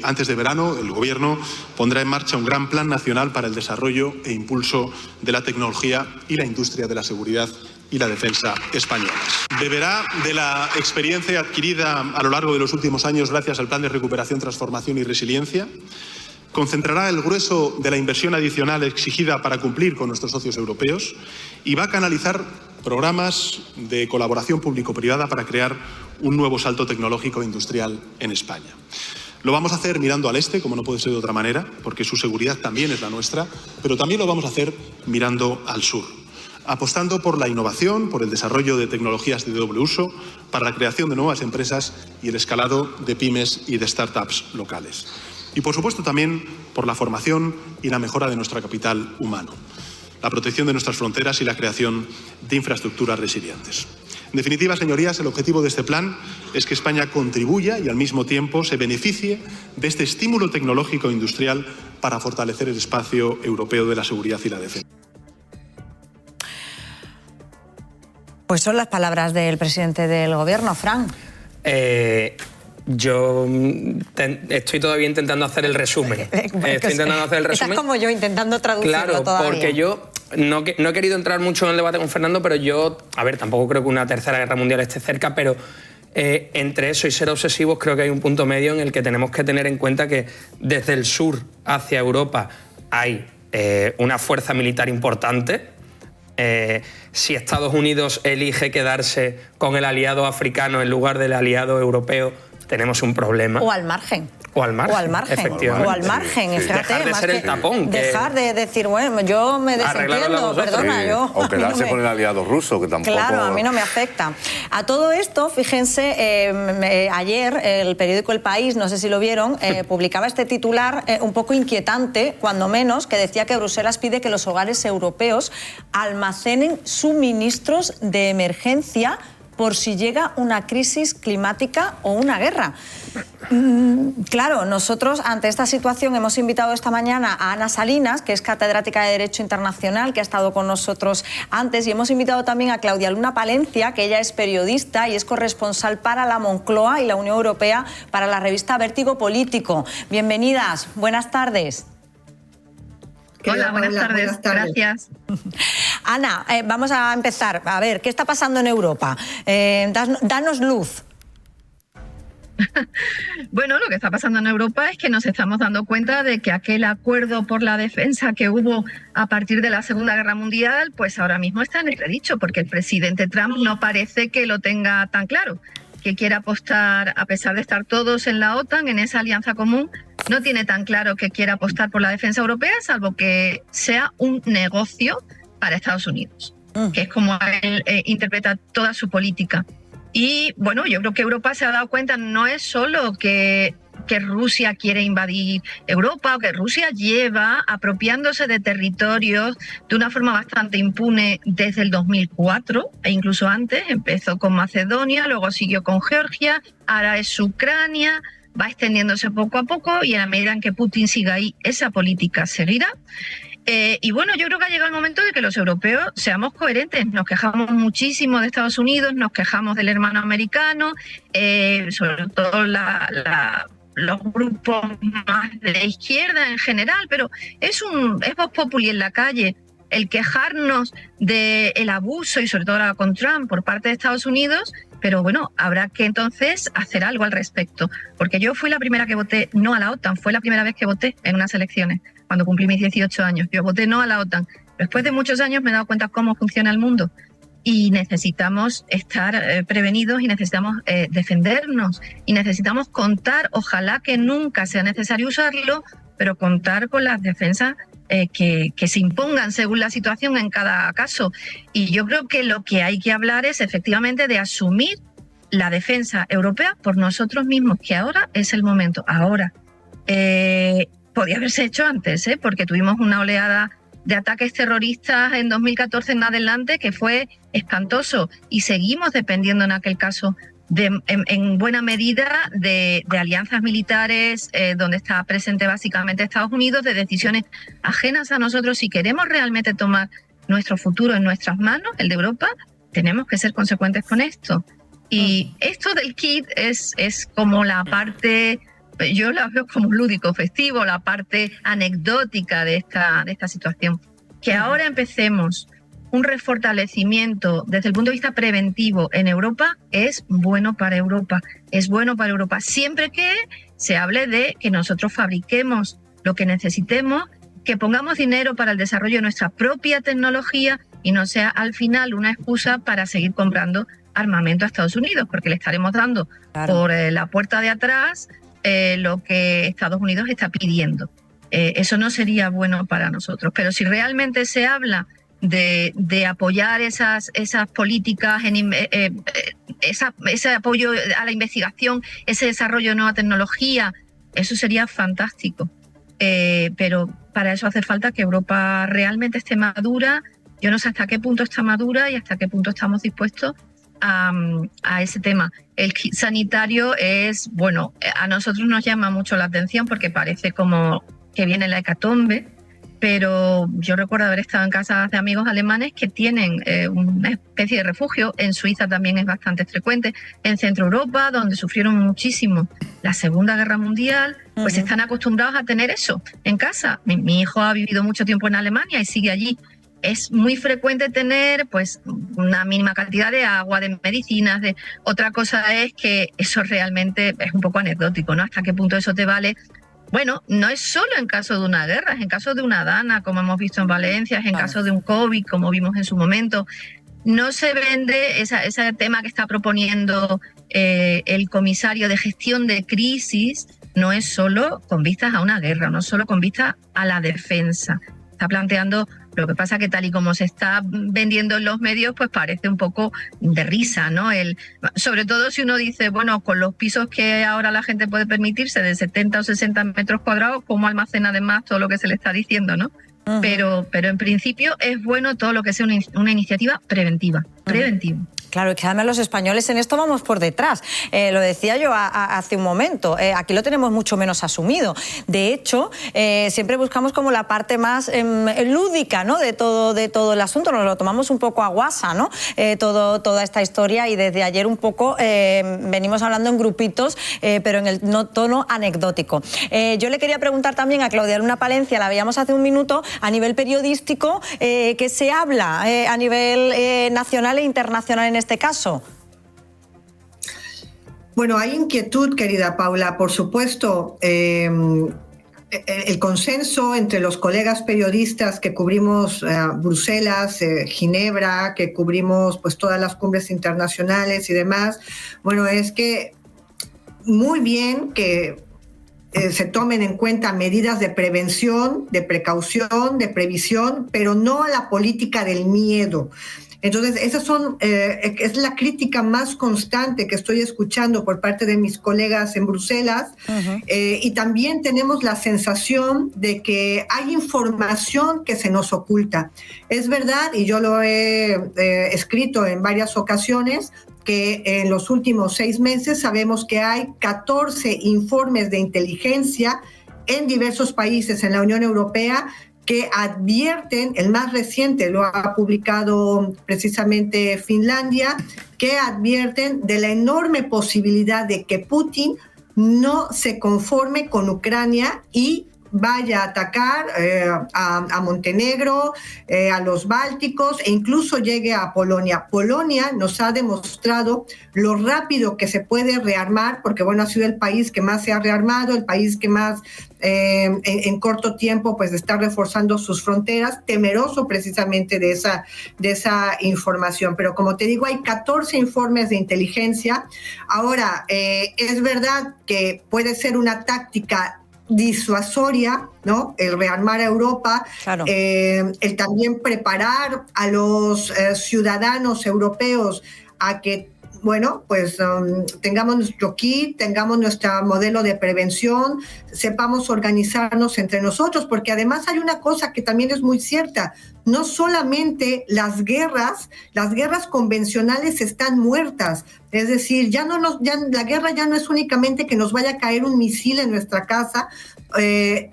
Antes de verano, el Gobierno pondrá en marcha un gran plan nacional para el desarrollo e impulso de la tecnología y la industria de la seguridad y la defensa españolas. Beberá de la experiencia adquirida a lo largo de los últimos años gracias al Plan de Recuperación, Transformación y Resiliencia. Concentrará el grueso de la inversión adicional exigida para cumplir con nuestros socios europeos y va a canalizar programas de colaboración público-privada para crear un nuevo salto tecnológico e industrial en España. Lo vamos a hacer mirando al este, como no puede ser de otra manera, porque su seguridad también es la nuestra, pero también lo vamos a hacer mirando al sur, apostando por la innovación, por el desarrollo de tecnologías de doble uso, para la creación de nuevas empresas y el escalado de pymes y de startups locales. Y, por supuesto, también por la formación y la mejora de nuestro capital humano, la protección de nuestras fronteras y la creación de infraestructuras resilientes. En definitiva, señorías, el objetivo de este plan es que España contribuya y, al mismo tiempo, se beneficie de este estímulo tecnológico e industrial para fortalecer el espacio europeo de la seguridad y la defensa. Pues son las palabras del presidente del Gobierno, Fran. Yo estoy todavía intentando hacer el resumen. Estás como yo intentando traducirlo todavía. Claro, porque yo no he querido entrar mucho en el debate con Fernando, pero yo, tampoco creo que una tercera guerra mundial esté cerca, pero entre eso y ser obsesivos creo que hay un punto medio en el que tenemos que tener en cuenta que desde el sur hacia Europa hay una fuerza militar importante. Si Estados Unidos elige quedarse con el aliado africano en lugar del aliado europeo, tenemos un problema. O al margen. O al margen, efectivamente. O al margen, sí. fíjate. Dejar de ser el tapón. Dejar de decir, bueno, yo me desentiendo, perdona, yo... O quedarse con el aliado ruso, que tampoco... Claro, a mí no me afecta. A todo esto, fíjense, ayer el periódico El País, no sé si lo vieron, publicaba este titular un poco inquietante, cuando menos, que decía que Bruselas pide que los hogares europeos almacenen suministros de emergencia por si llega una crisis climática o una guerra. Claro, nosotros ante esta situación hemos invitado esta mañana a Ana Salinas, que es catedrática de Derecho Internacional, que ha estado con nosotros antes, y hemos invitado también a Claudia Luna Palencia, que ella es periodista y es corresponsal para la Moncloa y la Unión Europea para la revista Vértigo Político. Bienvenidas, buenas tardes. Hola, buenas tardes. Gracias. Ana, vamos a empezar. A ver, ¿qué está pasando en Europa? Danos luz. Bueno, lo que está pasando en Europa es que nos estamos dando cuenta de que aquel acuerdo por la defensa que hubo a partir de la Segunda Guerra Mundial, pues ahora mismo está en entredicho, porque el presidente Trump no parece que lo tenga tan claro, que quiere apostar, a pesar de estar todos en la OTAN, en esa alianza común, no tiene tan claro que quiera apostar por la defensa europea, salvo que sea un negocio para Estados Unidos, que es como él interpreta toda su política. Y bueno, yo creo que Europa se ha dado cuenta, no es solo que Rusia quiere invadir Europa o que Rusia lleva apropiándose de territorios de una forma bastante impune desde el 2004 e incluso antes. Empezó con Macedonia, luego siguió con Georgia, ahora es Ucrania, va extendiéndose poco a poco y en la medida en que Putin siga ahí, esa política seguirá. Y bueno, yo creo que ha llegado el momento de que los europeos seamos coherentes. Nos quejamos muchísimo de Estados Unidos, nos quejamos del hermano americano, sobre todo los grupos más de la izquierda en general, pero es vox populi en la calle el quejarnos del abuso y sobre todo ahora con Trump por parte de Estados Unidos, pero bueno, habrá que entonces hacer algo al respecto, porque yo fui la primera que voté no a la OTAN, fue la primera vez que voté en unas elecciones, cuando cumplí mis 18 años, yo voté no a la OTAN. Después de muchos años me he dado cuenta cómo funciona el mundo y necesitamos estar prevenidos y necesitamos defendernos y necesitamos contar, ojalá que nunca sea necesario usarlo, pero contar con las defensas que se impongan según la situación en cada caso. Y yo creo que lo que hay que hablar es efectivamente de asumir la defensa europea por nosotros mismos, que ahora es el momento, ahora. Podía haberse hecho antes, porque tuvimos una oleada de ataques terroristas en 2014 en adelante que fue espantoso y seguimos dependiendo en aquel caso en buena medida de alianzas militares donde está presente básicamente Estados Unidos, de decisiones ajenas a nosotros. Si queremos realmente tomar nuestro futuro en nuestras manos, el de Europa, tenemos que ser consecuentes con esto. Y esto del kit es como la parte, yo la veo como lúdico, festivo, la parte anecdótica de esta situación. Que ahora empecemos un refortalecimiento desde el punto de vista preventivo en Europa es bueno para Europa, siempre que se hable de que nosotros fabriquemos lo que necesitemos, que pongamos dinero para el desarrollo de nuestra propia tecnología y no sea al final una excusa para seguir comprando armamento a Estados Unidos, porque le estaremos dando por la puerta de atrás lo que Estados Unidos está pidiendo. Eso no sería bueno para nosotros, pero si realmente se habla de apoyar esas políticas, ese apoyo a la investigación, ese desarrollo de nueva tecnología, eso sería fantástico. Pero para eso hace falta que Europa realmente esté madura. Yo no sé hasta qué punto está madura y hasta qué punto estamos dispuestos a ese tema. El kit sanitario es, bueno, a nosotros nos llama mucho la atención porque parece como que viene la hecatombe, pero yo recuerdo haber estado en casas de amigos alemanes que tienen una especie de refugio. En Suiza también es bastante frecuente. En Centro Europa, donde sufrieron muchísimo la Segunda Guerra Mundial, pues están acostumbrados a tener eso en casa. Mi hijo ha vivido mucho tiempo en Alemania y sigue allí. Es muy frecuente tener pues una mínima cantidad de agua, de medicinas. Otra cosa es que eso realmente es un poco anecdótico, ¿no? Hasta qué punto eso te vale. Bueno, no es solo en caso de una guerra, es en caso de una dana, como hemos visto en Valencia, es en caso de un COVID, como vimos en su momento. No se vende ese tema que está proponiendo el comisario de gestión de crisis, no es solo con vistas a una guerra, no es solo con vistas a la defensa. Está planteando, lo que pasa que tal y como se está vendiendo en los medios, pues parece un poco de risa, ¿no? Sobre todo si uno dice, bueno, con los pisos que ahora la gente puede permitirse de 70 o 60 metros cuadrados, ¿cómo almacena además todo lo que se le está diciendo, no? Pero en principio es bueno todo lo que sea una iniciativa preventiva. Claro, y que además los españoles en esto vamos por detrás. Lo decía yo hace un momento, aquí lo tenemos mucho menos asumido. De hecho, siempre buscamos como la parte más lúdica, ¿no? de todo el asunto, nos lo tomamos un poco a guasa, ¿no? Toda esta historia, y desde ayer un poco venimos hablando en grupitos, pero en el tono anecdótico. Yo le quería preguntar también a Claudia Luna Palencia, la veíamos hace un minuto, a nivel periodístico, ¿qué se habla a nivel nacional e internacional en este caso? Bueno, hay inquietud, querida Paula, por supuesto. El consenso entre los colegas periodistas que cubrimos Bruselas, Ginebra, que cubrimos pues todas las cumbres internacionales y demás, bueno, es que muy bien que se tomen en cuenta medidas de prevención, de precaución, de previsión, pero no a la política del miedo. Entonces, es la crítica más constante que estoy escuchando por parte de mis colegas en Bruselas. Y también tenemos la sensación de que hay información que se nos oculta. Es verdad, y yo lo he escrito en varias ocasiones, que en los últimos 6 meses sabemos que hay 14 informes de inteligencia en diversos países en la Unión Europea que advierten, el más reciente lo ha publicado precisamente Finlandia, que advierten de la enorme posibilidad de que Putin no se conforme con Ucrania y vaya a atacar a Montenegro, a los Bálticos e incluso llegue a Polonia. Polonia nos ha demostrado lo rápido que se puede rearmar, porque bueno, ha sido el país que más se ha rearmado, el país que más en corto tiempo pues está reforzando sus fronteras, temeroso precisamente de esa información. Pero como te digo, hay 14 informes de inteligencia. Ahora, es verdad que puede ser una táctica disuasoria, ¿no? El rearmar a Europa, claro. El también preparar a los ciudadanos europeos a que, bueno, pues tengamos nuestro kit, tengamos nuestro modelo de prevención, sepamos organizarnos entre nosotros, porque además hay una cosa que también es muy cierta: no solamente las guerras convencionales están muertas. Es decir, la guerra ya no es únicamente que nos vaya a caer un misil en nuestra casa.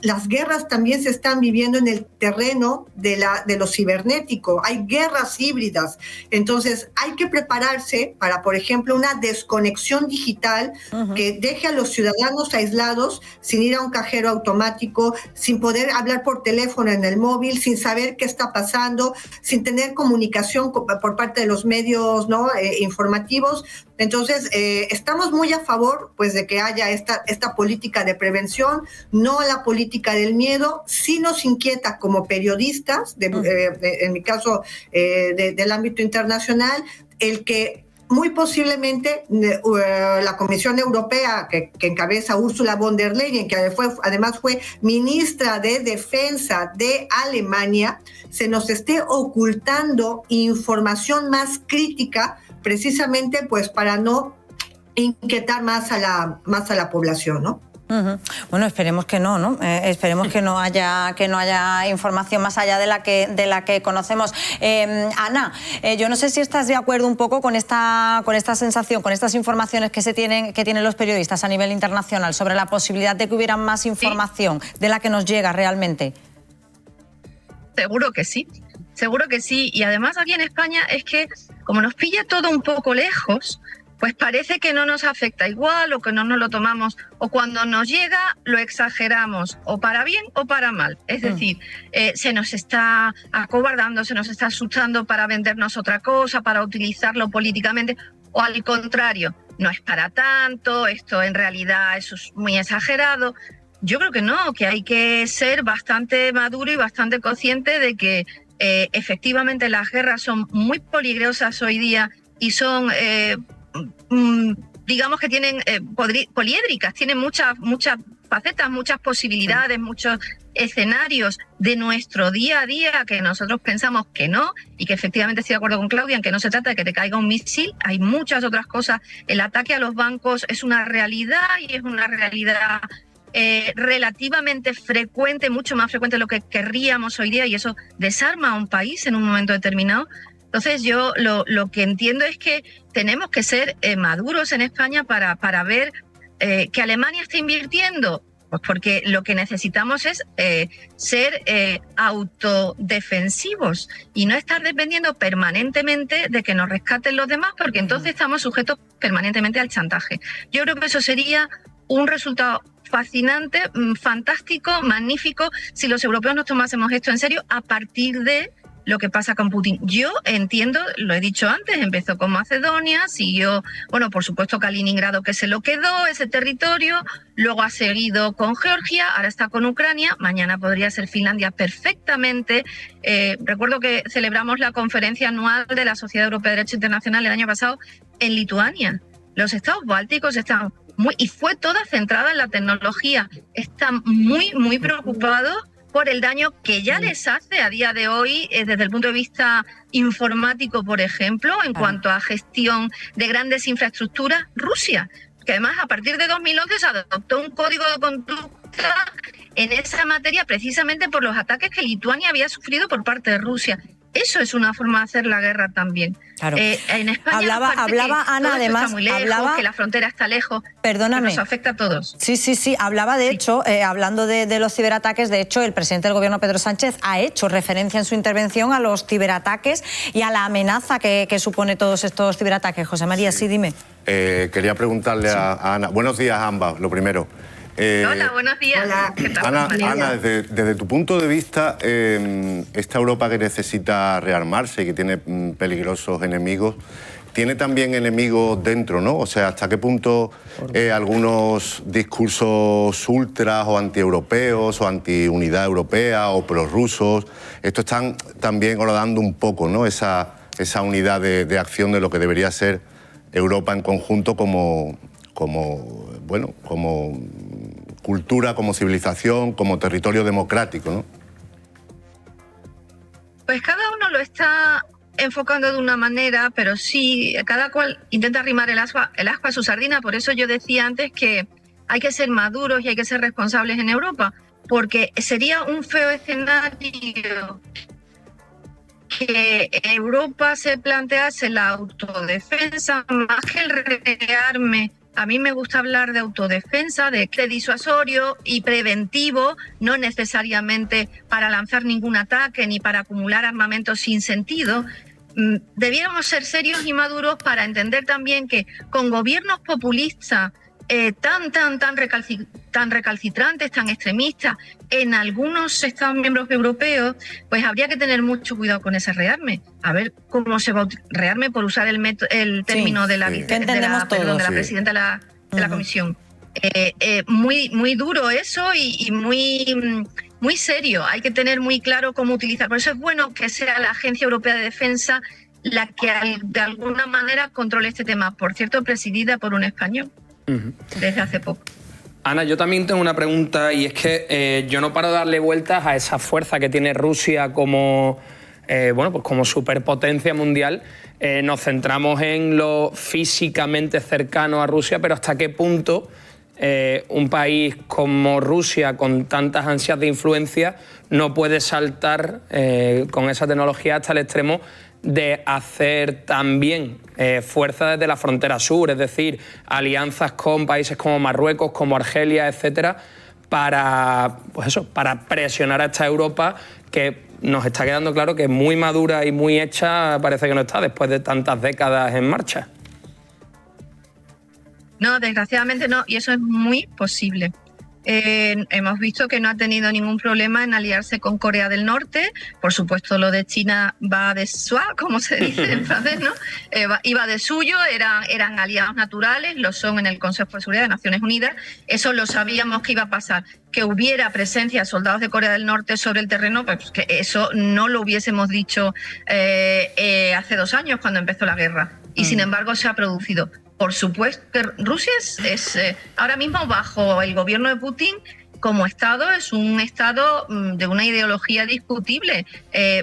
Las guerras también se están viviendo en el terreno de lo cibernético. Hay guerras híbridas. Entonces, hay que prepararse para, por ejemplo, una desconexión digital que deje a los ciudadanos aislados, sin ir a un cajero automático, sin poder hablar por teléfono en el móvil, sin saber qué está pasando, sin tener comunicación por parte de los medios, ¿no? Informativos. Entonces, estamos muy a favor pues, de que haya esta política de prevención, no a la política del miedo. Sí nos inquieta como periodistas, en mi caso del ámbito internacional, el que muy posiblemente la Comisión Europea, que encabeza Ursula von der Leyen, que además fue ministra de Defensa de Alemania, se nos esté ocultando información más crítica, precisamente pues para no inquietar más a la población, ¿no? Bueno, esperemos que no, ¿no? Esperemos que no haya información más allá de la que conocemos. Ana, yo no sé si estás de acuerdo un poco con esta sensación, con estas informaciones que tienen los periodistas a nivel internacional sobre la posibilidad de que hubiera más información de la que nos llega realmente. Seguro que sí. Seguro que sí. Y además aquí en España es que como nos pilla todo un poco lejos, pues parece que no nos afecta igual o que no nos lo tomamos, o cuando nos llega lo exageramos, o para bien o para mal. Es decir, se nos está acobardando, se nos está asustando para vendernos otra cosa, para utilizarlo políticamente, o al contrario, no es para tanto, esto en realidad eso es muy exagerado. Yo creo que no, que hay que ser bastante maduro y bastante consciente de que efectivamente las guerras son muy peligrosas hoy día y son, digamos que tienen poliédricas, tienen muchas facetas, muchas posibilidades, muchos escenarios de nuestro día a día que nosotros pensamos que no, y que efectivamente estoy de acuerdo con Claudia en que no se trata de que te caiga un misil, hay muchas otras cosas. El ataque a los bancos es una realidad y es una realidad relativamente frecuente, mucho más frecuente de lo que querríamos hoy día, y eso desarma a un país en un momento determinado. Entonces yo lo que entiendo es que tenemos que ser maduros en España para ver que Alemania está invirtiendo, pues porque lo que necesitamos es ser autodefensivos y no estar dependiendo permanentemente de que nos rescaten los demás, porque entonces estamos sujetos permanentemente al chantaje. Yo creo que eso sería un resultado fascinante, fantástico, magnífico, si los europeos nos tomásemos esto en serio a partir de lo que pasa con Putin. Yo entiendo, lo he dicho antes, empezó con Macedonia, siguió, bueno, por supuesto Kaliningrado, que se lo quedó, ese territorio, luego ha seguido con Georgia, ahora está con Ucrania, mañana podría ser Finlandia perfectamente. Recuerdo que celebramos la conferencia anual de la Sociedad Europea de Derecho Internacional el año pasado en Lituania. Los estados bálticos están y fue toda centrada en la tecnología, están muy preocupados por el daño que ya les hace a día de hoy desde el punto de vista informático, por ejemplo, en cuanto a gestión de grandes infraestructuras, Rusia, que además a partir de 2011 se adoptó un código de conducta en esa materia precisamente por los ataques que Lituania había sufrido por parte de Rusia. Eso es una forma de hacer la guerra también. Claro. En España hablaba Ana, además, está muy lejos, que la frontera está lejos. Perdóname. Que nos afecta a todos. Sí. Hablaba, de hecho, hablando de los ciberataques, de hecho, el presidente del Gobierno, Pedro Sánchez, ha hecho referencia en su intervención a los ciberataques y a la amenaza que supone todos estos ciberataques. José María, sí, dime. Quería preguntarle a Ana. Buenos días a ambas, lo primero. Hola, buenos días. Hola. ¿Qué tal, Ana, desde tu punto de vista, esta Europa que necesita rearmarse y que tiene peligrosos enemigos, tiene también enemigos dentro, ¿no? O sea, ¿hasta qué punto algunos discursos ultras o antieuropeos o antiunidad europea o prorrusos, esto están también horadando un poco, ¿no? Esa unidad de acción de lo que debería ser Europa en conjunto como cultura, como civilización, como territorio democrático, ¿no? Pues cada uno lo está enfocando de una manera, pero sí, cada cual intenta arrimar el ascua a su sardina. Por eso yo decía antes que hay que ser maduros y hay que ser responsables en Europa, porque sería un feo escenario que Europa se plantease la autodefensa más que el rearme. A mí me gusta hablar de autodefensa, de disuasorio y preventivo, no necesariamente para lanzar ningún ataque ni para acumular armamento sin sentido. Debiéramos ser serios y maduros para entender también que con gobiernos populistas tan recalcitrantes, tan extremistas en algunos Estados miembros europeos, pues habría que tener mucho cuidado con ese rearme. A ver cómo se va a rearme, por usar el término de la presidenta de la Comisión. Muy duro eso y muy serio. Hay que tener muy claro cómo utilizar. Por eso es bueno que sea la Agencia Europea de Defensa la que de alguna manera controle este tema. Por cierto, presidida por un español desde hace poco. Ana, yo también tengo una pregunta, y es que yo no paro de darle vueltas a esa fuerza que tiene Rusia como como superpotencia mundial. Nos centramos en lo físicamente cercano a Rusia, pero ¿hasta qué punto un país como Rusia, con tantas ansias de influencia, no puede saltar con esa tecnología hasta el extremo de hacer también fuerza desde la frontera sur, es decir, alianzas con países como Marruecos, como Argelia, etcétera, para presionar a esta Europa que nos está quedando claro que muy madura y muy hecha parece que no está después de tantas décadas en marcha? No, desgraciadamente no, y eso es muy posible. Hemos visto que no ha tenido ningún problema en aliarse con Corea del Norte. Por supuesto, lo de China va de soi, como se dice en francés, ¿no? Iba de suyo, eran aliados naturales, lo son en el Consejo de Seguridad de Naciones Unidas. Eso lo sabíamos que iba a pasar. Que hubiera presencia de soldados de Corea del Norte sobre el terreno, pues que eso no lo hubiésemos dicho hace 2 años cuando empezó la guerra. Y sin embargo se ha producido. Por supuesto que Rusia es ahora mismo, bajo el gobierno de Putin, como Estado, es un Estado de una ideología discutible.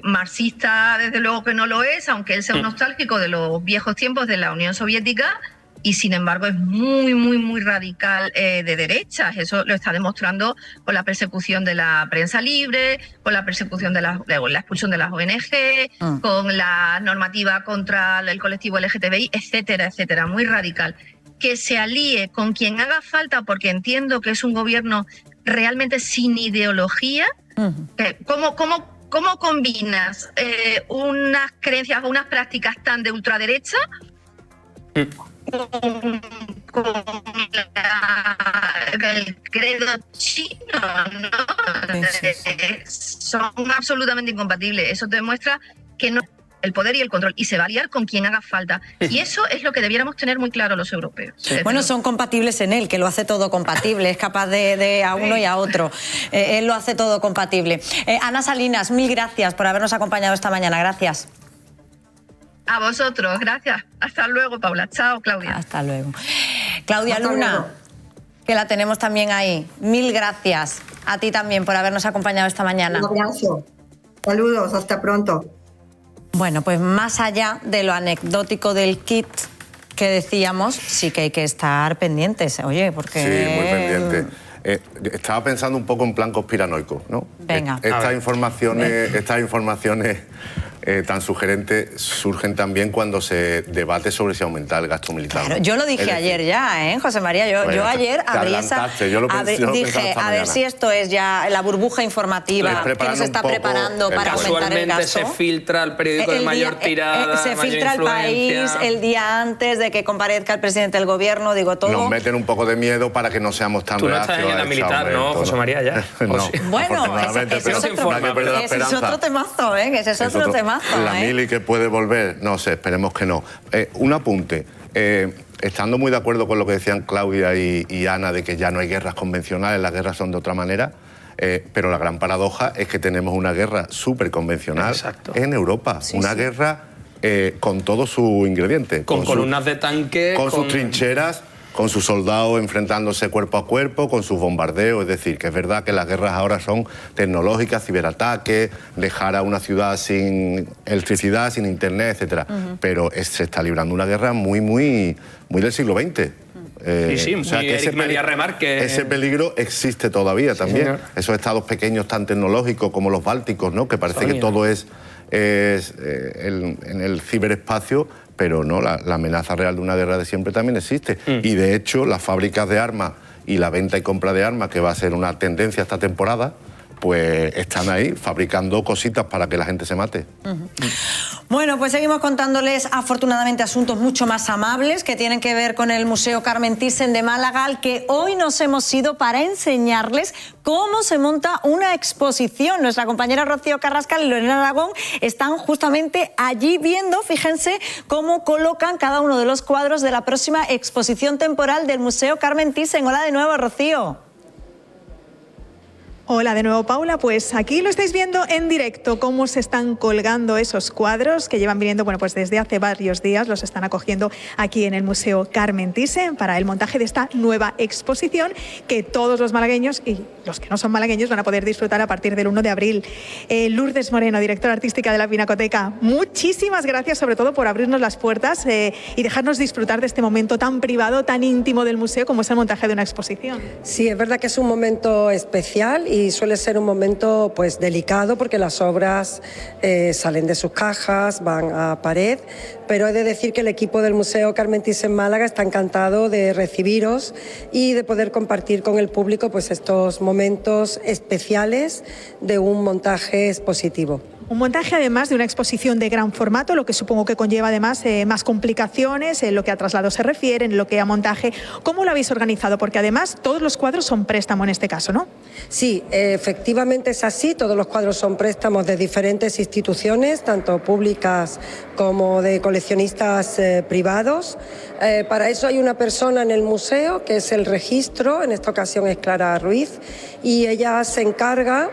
Marxista, desde luego que no lo es, aunque él sea un nostálgico de los viejos tiempos de la Unión Soviética, y sin embargo es muy radical de derechas. Eso lo está demostrando con la persecución de la prensa libre, con la persecución de la expulsión de las ONG, con la normativa contra el colectivo LGTBI, etcétera, etcétera. Muy radical. Que se alíe con quien haga falta, porque entiendo que es un gobierno realmente sin ideología. ¿Cómo combinas unas creencias o unas prácticas tan de ultraderecha con el credo chino, ¿no? Son absolutamente incompatibles. Eso te demuestra que no el poder y el control, y se va a liar con quien haga falta. Y eso es lo que debiéramos tener muy claro los europeos. Bueno, son compatibles en él, que lo hace todo compatible, es capaz de a uno y a otro. Él lo hace todo compatible. Ana Salinas, mil gracias por habernos acompañado esta mañana. Gracias. A vosotros, gracias. Hasta luego, Paula. Chao, Claudia. Hasta luego. Claudia Luna, que la tenemos también ahí. Mil gracias a ti también por habernos acompañado esta mañana. Un abrazo. Saludos, hasta pronto. Bueno, pues más allá de lo anecdótico del kit que decíamos, sí que hay que estar pendientes. Oye, porque... Sí, muy pendiente. Estaba pensando un poco en plan conspiranoico, ¿no? Venga. Estas informaciones tan sugerentes surgen también cuando se debate sobre si aumenta el gasto militar. Claro, yo lo dije ayer ya, José María. Yo ayer abrí esa... dije, a ver si esto es ya la burbuja informativa que nos está preparando para aumentar el gasto. Se filtra el periódico de mayor tirada, se filtra el País el día antes de que comparezca el presidente del gobierno, digo todo. Nos meten un poco de miedo para que no seamos tan reacios. Tú no estás en la militar, ¿no, José María? Ya. No, bueno, ese es otro temazo, ese es otro temazo. La mili que puede volver, no sé, esperemos que no. Un apunte. Estando muy de acuerdo con lo que decían Claudia y Ana de que ya no hay guerras convencionales, las guerras son de otra manera, pero la gran paradoja es que tenemos una guerra súper convencional en Europa. Una guerra con todos sus ingredientes. Con columnas de tanque. Con sus trincheras, con sus soldados enfrentándose cuerpo a cuerpo, con sus bombardeos. Es decir, que es verdad que las guerras ahora son tecnológicas, ciberataques, dejar a una ciudad sin electricidad, sin internet, etcétera. Pero se está librando una guerra muy del siglo XX. Sí, o sea, que ese peligro existe todavía también. Señor. Esos estados pequeños tan tecnológicos como los bálticos, ¿no? Que parece que todo es en el ciberespacio, pero no, la amenaza real de una guerra de siempre también existe. Y de hecho, las fábricas de armas y la venta y compra de armas, que va a ser una tendencia esta temporada, pues están ahí fabricando cositas para que la gente se mate. Bueno, pues seguimos contándoles afortunadamente asuntos mucho más amables que tienen que ver con el Museo Carmen Thyssen de Málaga, al que hoy nos hemos ido para enseñarles cómo se monta una exposición. Nuestra compañera Rocío Carrascal y Lorena Aragón están justamente allí viendo, fíjense, cómo colocan cada uno de los cuadros de la próxima exposición temporal del Museo Carmen Thyssen. Hola de nuevo, Rocío. Hola de nuevo, Paula. Pues aquí lo estáis viendo en directo, cómo se están colgando esos cuadros que llevan viniendo, bueno, pues desde hace varios días, los están acogiendo aquí en el Museo Carmen Thyssen para el montaje de esta nueva exposición que todos los malagueños y los que no son malagueños van a poder disfrutar a partir del 1 de abril. Lourdes Moreno, directora artística de la Pinacoteca, muchísimas gracias sobre todo por abrirnos las puertas y dejarnos disfrutar de este momento tan privado, tan íntimo del museo como es el montaje de una exposición. Sí, es verdad que es un momento especial y suele ser un momento pues delicado porque las obras salen de sus cajas, van a pared, pero he de decir que el equipo del Museo Carmen Thyssen Málaga está encantado de recibiros y de poder compartir con el público pues estos momentos especiales de un montaje expositivo. Un montaje además de una exposición de gran formato, lo que supongo que conlleva además más complicaciones en lo que a traslado se refiere, en lo que a montaje. ¿Cómo lo habéis organizado? Porque además todos los cuadros son préstamo en este caso, ¿no? Sí, efectivamente es así. Todos los cuadros son préstamos de diferentes instituciones, tanto públicas como de coleccionistas privados. Para eso hay una persona en el museo que es el registro, en esta ocasión es Clara Ruiz, y ella se encarga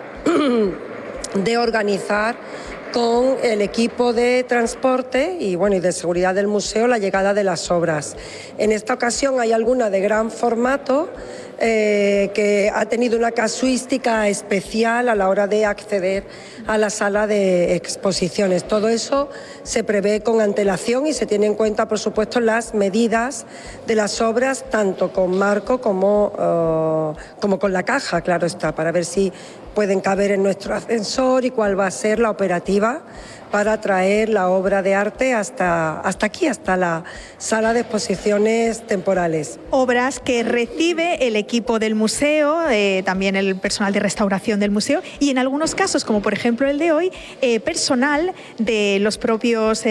de organizar con el equipo de transporte y de seguridad del museo la llegada de las obras. En esta ocasión hay alguna de gran formato que ha tenido una casuística especial a la hora de acceder a la sala de exposiciones. Todo eso se prevé con antelación y se tiene en cuenta, por supuesto, las medidas de las obras, tanto con marco como con la caja, claro está, para ver si pueden caber en nuestro ascensor y cuál va a ser la operativa efectiva para traer la obra de arte hasta aquí, hasta la sala de exposiciones temporales. Obras que recibe el equipo del museo, también el personal de restauración del museo y en algunos casos, como por ejemplo el de hoy, personal de los propios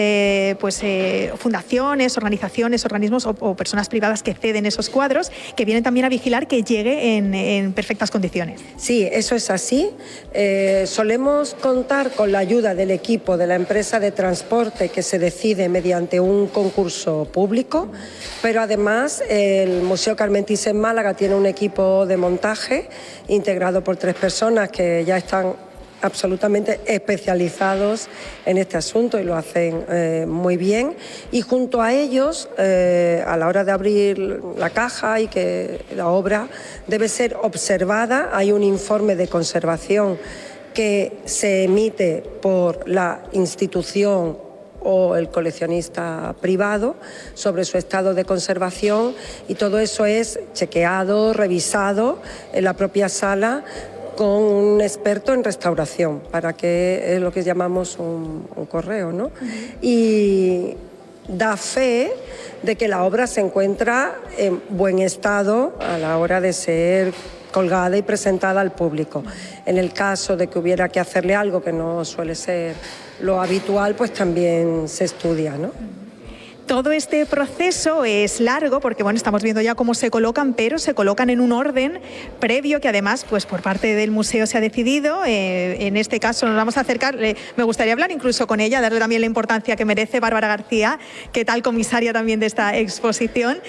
fundaciones, organizaciones, organismos o personas privadas que ceden esos cuadros, que vienen también a vigilar que llegue en perfectas condiciones. Sí, eso es así. Solemos contar con la ayuda del equipo de la empresa de transporte que se decide mediante un concurso público, pero además el Museo Carmen Thyssen Málaga tiene un equipo de montaje integrado por 3 personas que ya están absolutamente especializados en este asunto y lo hacen muy bien, y junto a ellos a la hora de abrir la caja y que la obra debe ser observada, hay un informe de conservación que se emite por la institución o el coleccionista privado sobre su estado de conservación, y todo eso es chequeado, revisado en la propia sala con un experto en restauración, para que es lo que llamamos un correo, ¿no? Y da fe de que la obra se encuentra en buen estado a la hora de ser colgada y presentada al público. En el caso de que hubiera que hacerle algo que no suele ser lo habitual, pues también se estudia, ¿no? Todo este proceso es largo porque bueno, estamos viendo ya cómo se colocan, pero se colocan en un orden previo que además pues por parte del museo se ha decidido. En este caso nos vamos a acercar, me gustaría hablar incluso con ella, darle también la importancia que merece Bárbara García, que tal comisaria también de esta exposición.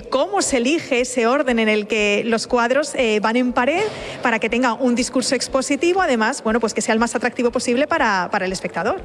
¿Cómo se elige ese orden en el que los cuadros van en pared para que tenga un discurso expositivo, además, bueno, pues que sea el más atractivo posible para el espectador?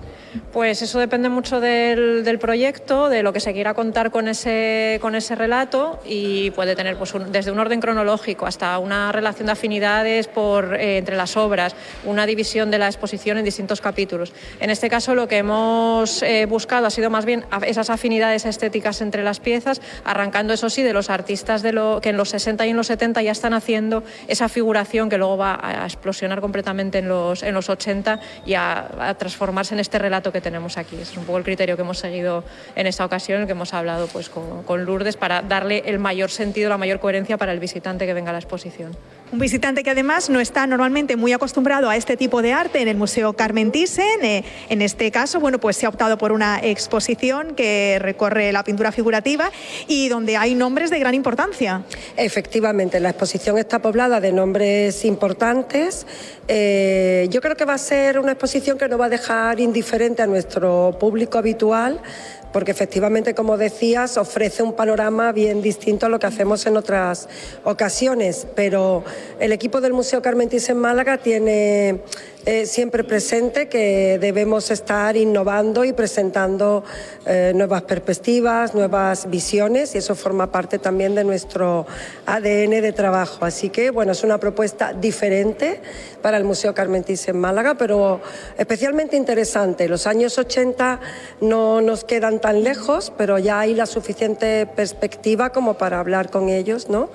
Pues eso depende mucho del proyecto, de lo que se quiera contar con ese relato, y puede tener pues, desde un orden cronológico hasta una relación de afinidades entre las obras, una división de la exposición en distintos capítulos. En este caso lo que hemos buscado ha sido más bien esas afinidades estéticas entre las piezas, arrancando eso sí de los artistas que en los 60 y en los 70 ya están haciendo esa figuración que luego va a explosionar completamente en los 80 y a transformarse en este relato que tenemos aquí. Ese es un poco el criterio que hemos seguido en esta ocasión, en el que hemos hablado pues, con Lourdes, para darle el mayor sentido, la mayor coherencia para el visitante que venga a la exposición. Un visitante que además no está normalmente muy acostumbrado a este tipo de arte en el Museo Carmen Thyssen. En este caso, bueno, pues se ha optado por una exposición que recorre la pintura figurativa y donde hay nombres de gran importancia. Efectivamente, la exposición está poblada de nombres importantes. Yo creo que va a ser una exposición que no va a dejar indiferente a nuestro público habitual, porque efectivamente, como decías, ofrece un panorama bien distinto a lo que hacemos en otras ocasiones, pero el equipo del Museo Carmen Thyssen Málaga tiene siempre presente que debemos estar innovando y presentando nuevas perspectivas, nuevas visiones, y eso forma parte también de nuestro ADN de trabajo. Así que, bueno, es una propuesta diferente para el Museo Carmen Thyssen Málaga, pero especialmente interesante. Los años 80 no nos quedan tan lejos, pero ya hay la suficiente perspectiva como para hablar con ellos, ¿no?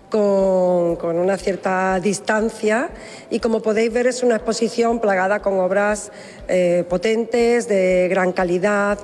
Con una cierta distancia, y como podéis ver es una exposición plagada con obras potentes, de gran calidad,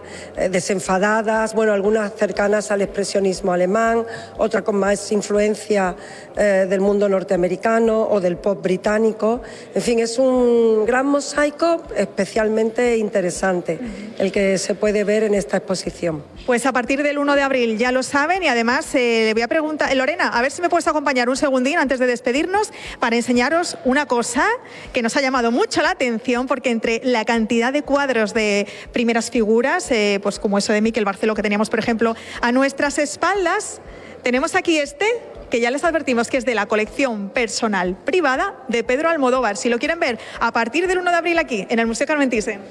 desenfadadas, bueno, algunas cercanas al expresionismo alemán, otra con más influencia del mundo norteamericano o del pop británico. En fin, es un gran mosaico especialmente interesante el que se puede ver en esta exposición. Pues a partir del 1 de abril ya lo saben, y además le voy a preguntar, Lorena, a ver si me puedes acompañar un segundín antes de despedirnos para enseñaros una cosa que nos ha llamado mucho la atención, porque entre la cantidad de cuadros de primeras figuras, pues como eso de Miquel Barceló que teníamos, por ejemplo, a nuestras espaldas, tenemos aquí que ya les advertimos que es de la colección personal privada de Pedro Almodóvar. Si lo quieren ver a partir del 1 de abril aquí, en el Museo Carmen Thyssen.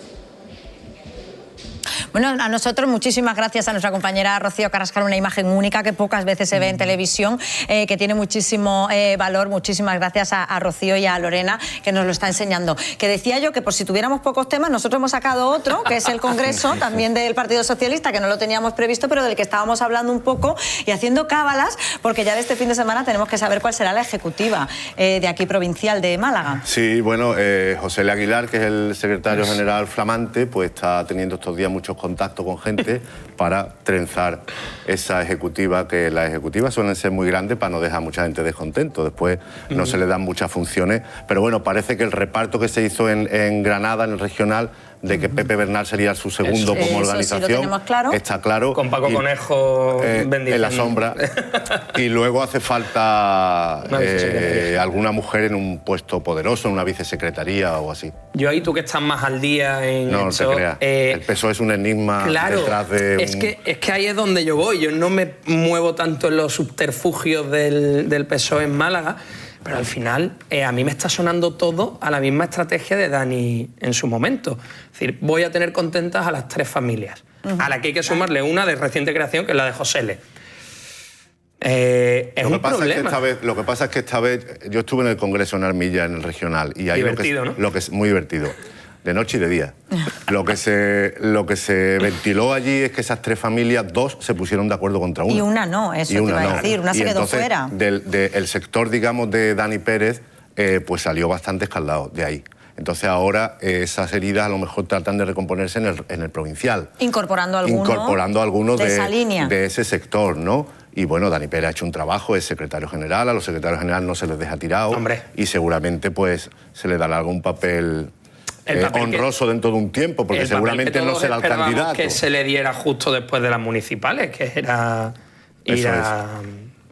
Bueno, a nosotros muchísimas gracias a nuestra compañera Rocío Carrascal, una imagen única que pocas veces se ve en televisión, que tiene muchísimo valor. Muchísimas gracias a Rocío y a Lorena, que nos lo está enseñando. Que decía yo que por si tuviéramos pocos temas, nosotros hemos sacado otro, que es el Congreso, también del Partido Socialista, que no lo teníamos previsto, pero del que estábamos hablando un poco y haciendo cábalas, porque ya de este fin de semana tenemos que saber cuál será la ejecutiva de aquí provincial de Málaga. Sí, bueno, José L. Aguilar, que es el secretario general flamante, pues está teniendo estos días muchos contactos con gente para trenzar esa ejecutiva, que las ejecutivas suelen ser muy grandes para no dejar a mucha gente descontento. Después no se le dan muchas funciones, pero bueno, parece que el reparto que se hizo en Granada, en el regional, de que Pepe Bernal sería su segundo como organización, sí, lo tenemos claro. Está claro. Con Paco Conejo en la sombra. Y luego hace falta alguna mujer en un puesto poderoso, en una vicesecretaría o así. Yo ahí, tú que estás más al día en no esto, te creas. El PSOE es un enigma detrás de es que ahí es donde yo voy. Yo no me muevo tanto en los subterfugios del PSOE en Málaga, pero al final a mí me está sonando todo a la misma estrategia de Dani en su momento. Es decir, voy a tener contentas a las 3 familias, a la que hay que sumarle una de reciente creación, que es la de José L. Es un problema. Lo que pasa es que esta vez yo estuve en el Congreso en Armilla, en el regional, y ahí lo que es muy divertido, de noche y de día. Lo que se ventiló allí es que esas 3 familias, 2 se pusieron de acuerdo contra una. Y una no, eso te iba a decir, una se quedó fuera. El sector, digamos, de Dani Pérez, pues salió bastante escaldado de ahí. Entonces ahora esas heridas a lo mejor tratan de recomponerse en el provincial. Incorporando algunos de esa línea. De ese sector, ¿no? Y bueno, Dani Pérez ha hecho un trabajo, es secretario general, a los secretarios generales no se les deja tirado. Hombre. Y seguramente pues se le dará algún papel honroso dentro de un tiempo, porque seguramente no será el candidato. Que se le diera justo después de las municipales, que era ir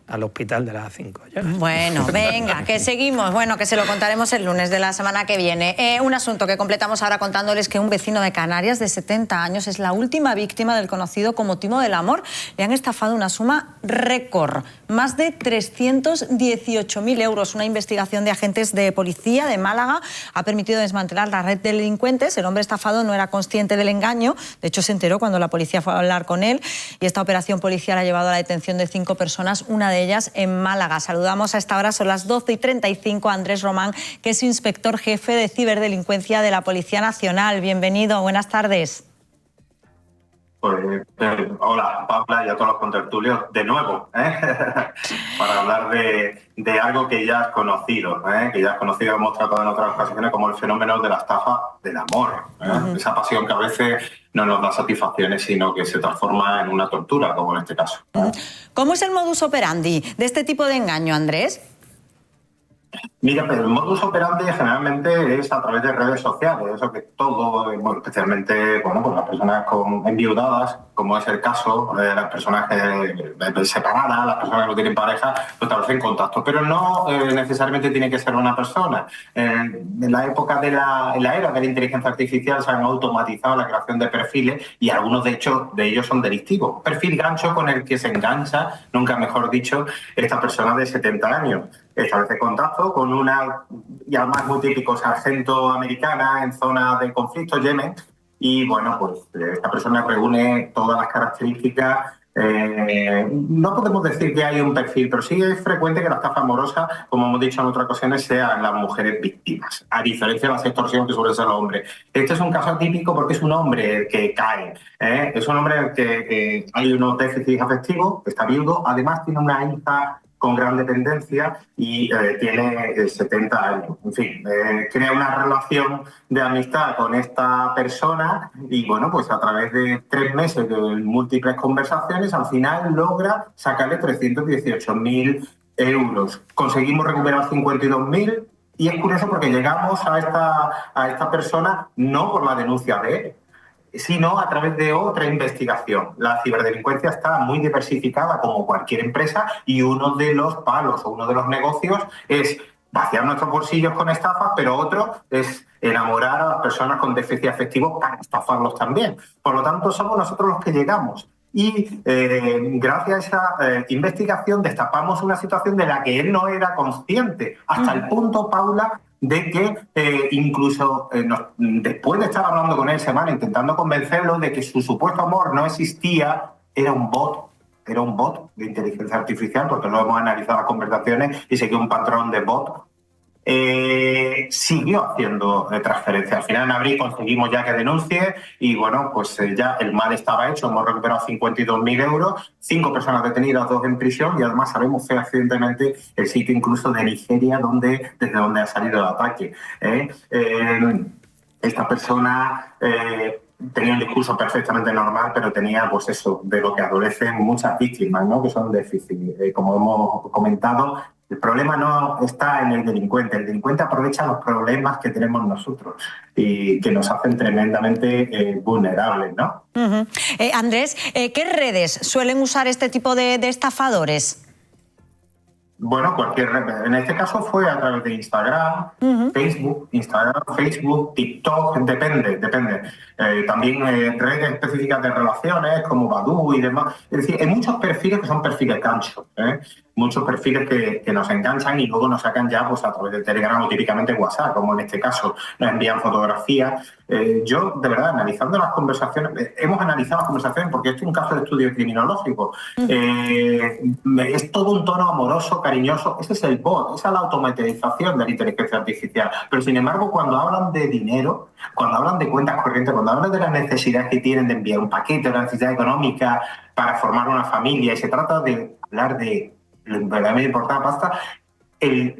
al hospital de las 5. Bueno, venga, que seguimos. Bueno, que se lo contaremos el lunes de la semana que viene. Un asunto que completamos ahora contándoles que un vecino de Canarias de 70 años es la última víctima del conocido como Timo del Amor. Le han estafado una suma récord, más de 318.000 euros. Una investigación de agentes de policía de Málaga ha permitido desmantelar la red de delincuentes. El hombre estafado no era consciente del engaño, de hecho se enteró cuando la policía fue a hablar con él, y esta operación policial ha llevado a la detención de 5 personas, una de ellas en Málaga. Saludamos a esta hora, son las 12:35, a Andrés Román, que es inspector jefe de ciberdelincuencia de la Policía Nacional. Bienvenido, buenas tardes. Pues, hola, Paula, y a todos los contertulios, de nuevo, para hablar de algo que ya has conocido, hemos tratado en otras ocasiones como el fenómeno de la estafa del amor. Esa pasión que a veces no nos da satisfacciones, sino que se transforma en una tortura, como en este caso. ¿Cómo es el modus operandi de este tipo de engaño, Andrés? Mira, pero el modus operandi generalmente es a través de redes sociales, eso que todo, bueno, especialmente pues las personas enviudadas, como es el caso, las personas separadas, las personas que no tienen pareja, pues establecen contacto, pero no necesariamente tiene que ser una persona. En la época en la era de la inteligencia artificial se han automatizado la creación de perfiles y algunos de ellos son delictivos. Perfil gancho con el que se engancha, nunca mejor dicho, esta persona de 70 años. Establece contacto con una, y además muy típico, sargento americana en zona de conflicto, Yemen, y bueno, pues esta persona reúne todas las características. No podemos decir que hay un perfil, pero sí es frecuente que la estafa amorosa, como hemos dicho en otras ocasiones, sean las mujeres víctimas, a diferencia de las extorsiones que suelen ser los hombres. Este es un caso típico porque es un hombre el que cae, es un hombre el que hay unos déficits afectivos, está viudo, además tiene una hija con gran dependencia y tiene 70 años. En fin, crea una relación de amistad con esta persona y, bueno, pues a través de 3 meses de múltiples conversaciones, al final logra sacarle 318.000 euros. Conseguimos recuperar 52.000 y es curioso porque llegamos a esta persona no por la denuncia de él, sino a través de otra investigación. La ciberdelincuencia está muy diversificada como cualquier empresa y uno de los palos o uno de los negocios es vaciar nuestros bolsillos con estafas, pero otro es enamorar a las personas con déficit afectivo para estafarlos también. Por lo tanto, somos nosotros los que llegamos. Y gracias a esa investigación destapamos una situación de la que él no era consciente, hasta el punto, Paula, de que incluso después de estar hablando con él semanas, intentando convencerlo de que su supuesto amor no existía, era un bot de inteligencia artificial, porque luego hemos analizado las conversaciones y seguía un patrón de bot, siguió haciendo transferencias. Al final en abril conseguimos ya que denuncie y bueno, pues ya el mal estaba hecho, hemos recuperado 52.000 euros, 5 personas detenidas, 2 en prisión y además sabemos fehacientemente el sitio incluso de Nigeria desde donde ha salido el ataque. Esta persona tenía un discurso perfectamente normal, pero tenía pues eso, de lo que adolecen muchas víctimas, ¿no? Que son déficit. Como hemos comentado, el problema no está en el delincuente aprovecha los problemas que tenemos nosotros y que nos hacen tremendamente vulnerables, ¿no? Andrés, ¿qué redes suelen usar este tipo de estafadores? Bueno, cualquier red. En este caso fue a través de Instagram, Facebook, TikTok, depende. También redes específicas de relaciones como Badoo y demás. Es decir, hay muchos perfiles que son perfiles ganchos, muchos perfiles que nos enganchan y luego nos sacan ya pues a través de Telegram o típicamente WhatsApp, como en este caso nos envían fotografías. Yo, de verdad, analizando las conversaciones, hemos analizado las conversaciones porque esto es un caso de estudio criminológico. Es todo un tono amoroso, cariñoso. Ese es el bot, esa es la automatización de la inteligencia artificial. Pero, sin embargo, cuando hablan de dinero, cuando hablan de cuentas corrientes, cuando hablan de las necesidades que tienen de enviar un paquete, de la necesidad económica para formar una familia, y se trata de hablar de lo verdaderamente importante, basta,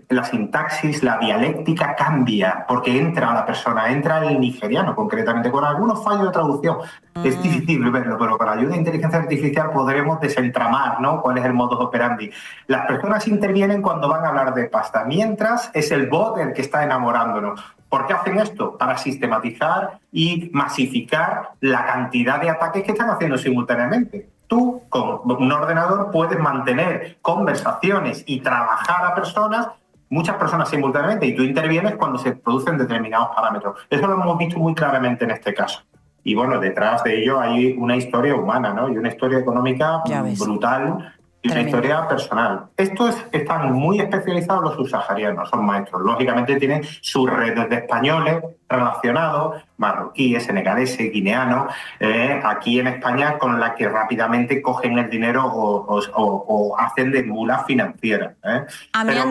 la sintaxis, la dialéctica cambia, porque entra la persona, entra el nigeriano concretamente, con algunos fallos de traducción. Es difícil verlo, pero con la ayuda de inteligencia artificial podremos desentramar, ¿no?, cuál es el modus operandi. Las personas intervienen cuando van a hablar de pasta, mientras es el bot el que está enamorándonos. ¿Por qué hacen esto? Para sistematizar y masificar la cantidad de ataques que están haciendo simultáneamente. Tú, con un ordenador, puedes mantener conversaciones y trabajar a personas, muchas personas simultáneamente, y tú intervienes cuando se producen determinados parámetros. Eso lo hemos visto muy claramente en este caso. Y bueno, detrás de ello hay una historia humana, ¿no? Y una historia económica brutal y una historia personal. Estos están muy especializados los subsaharianos, son maestros. Lógicamente tienen sus redes de españoles relacionados, marroquíes, senegaleses, guineanos, aquí en España, con la que rápidamente cogen el dinero o hacen de mulas financieras. Pero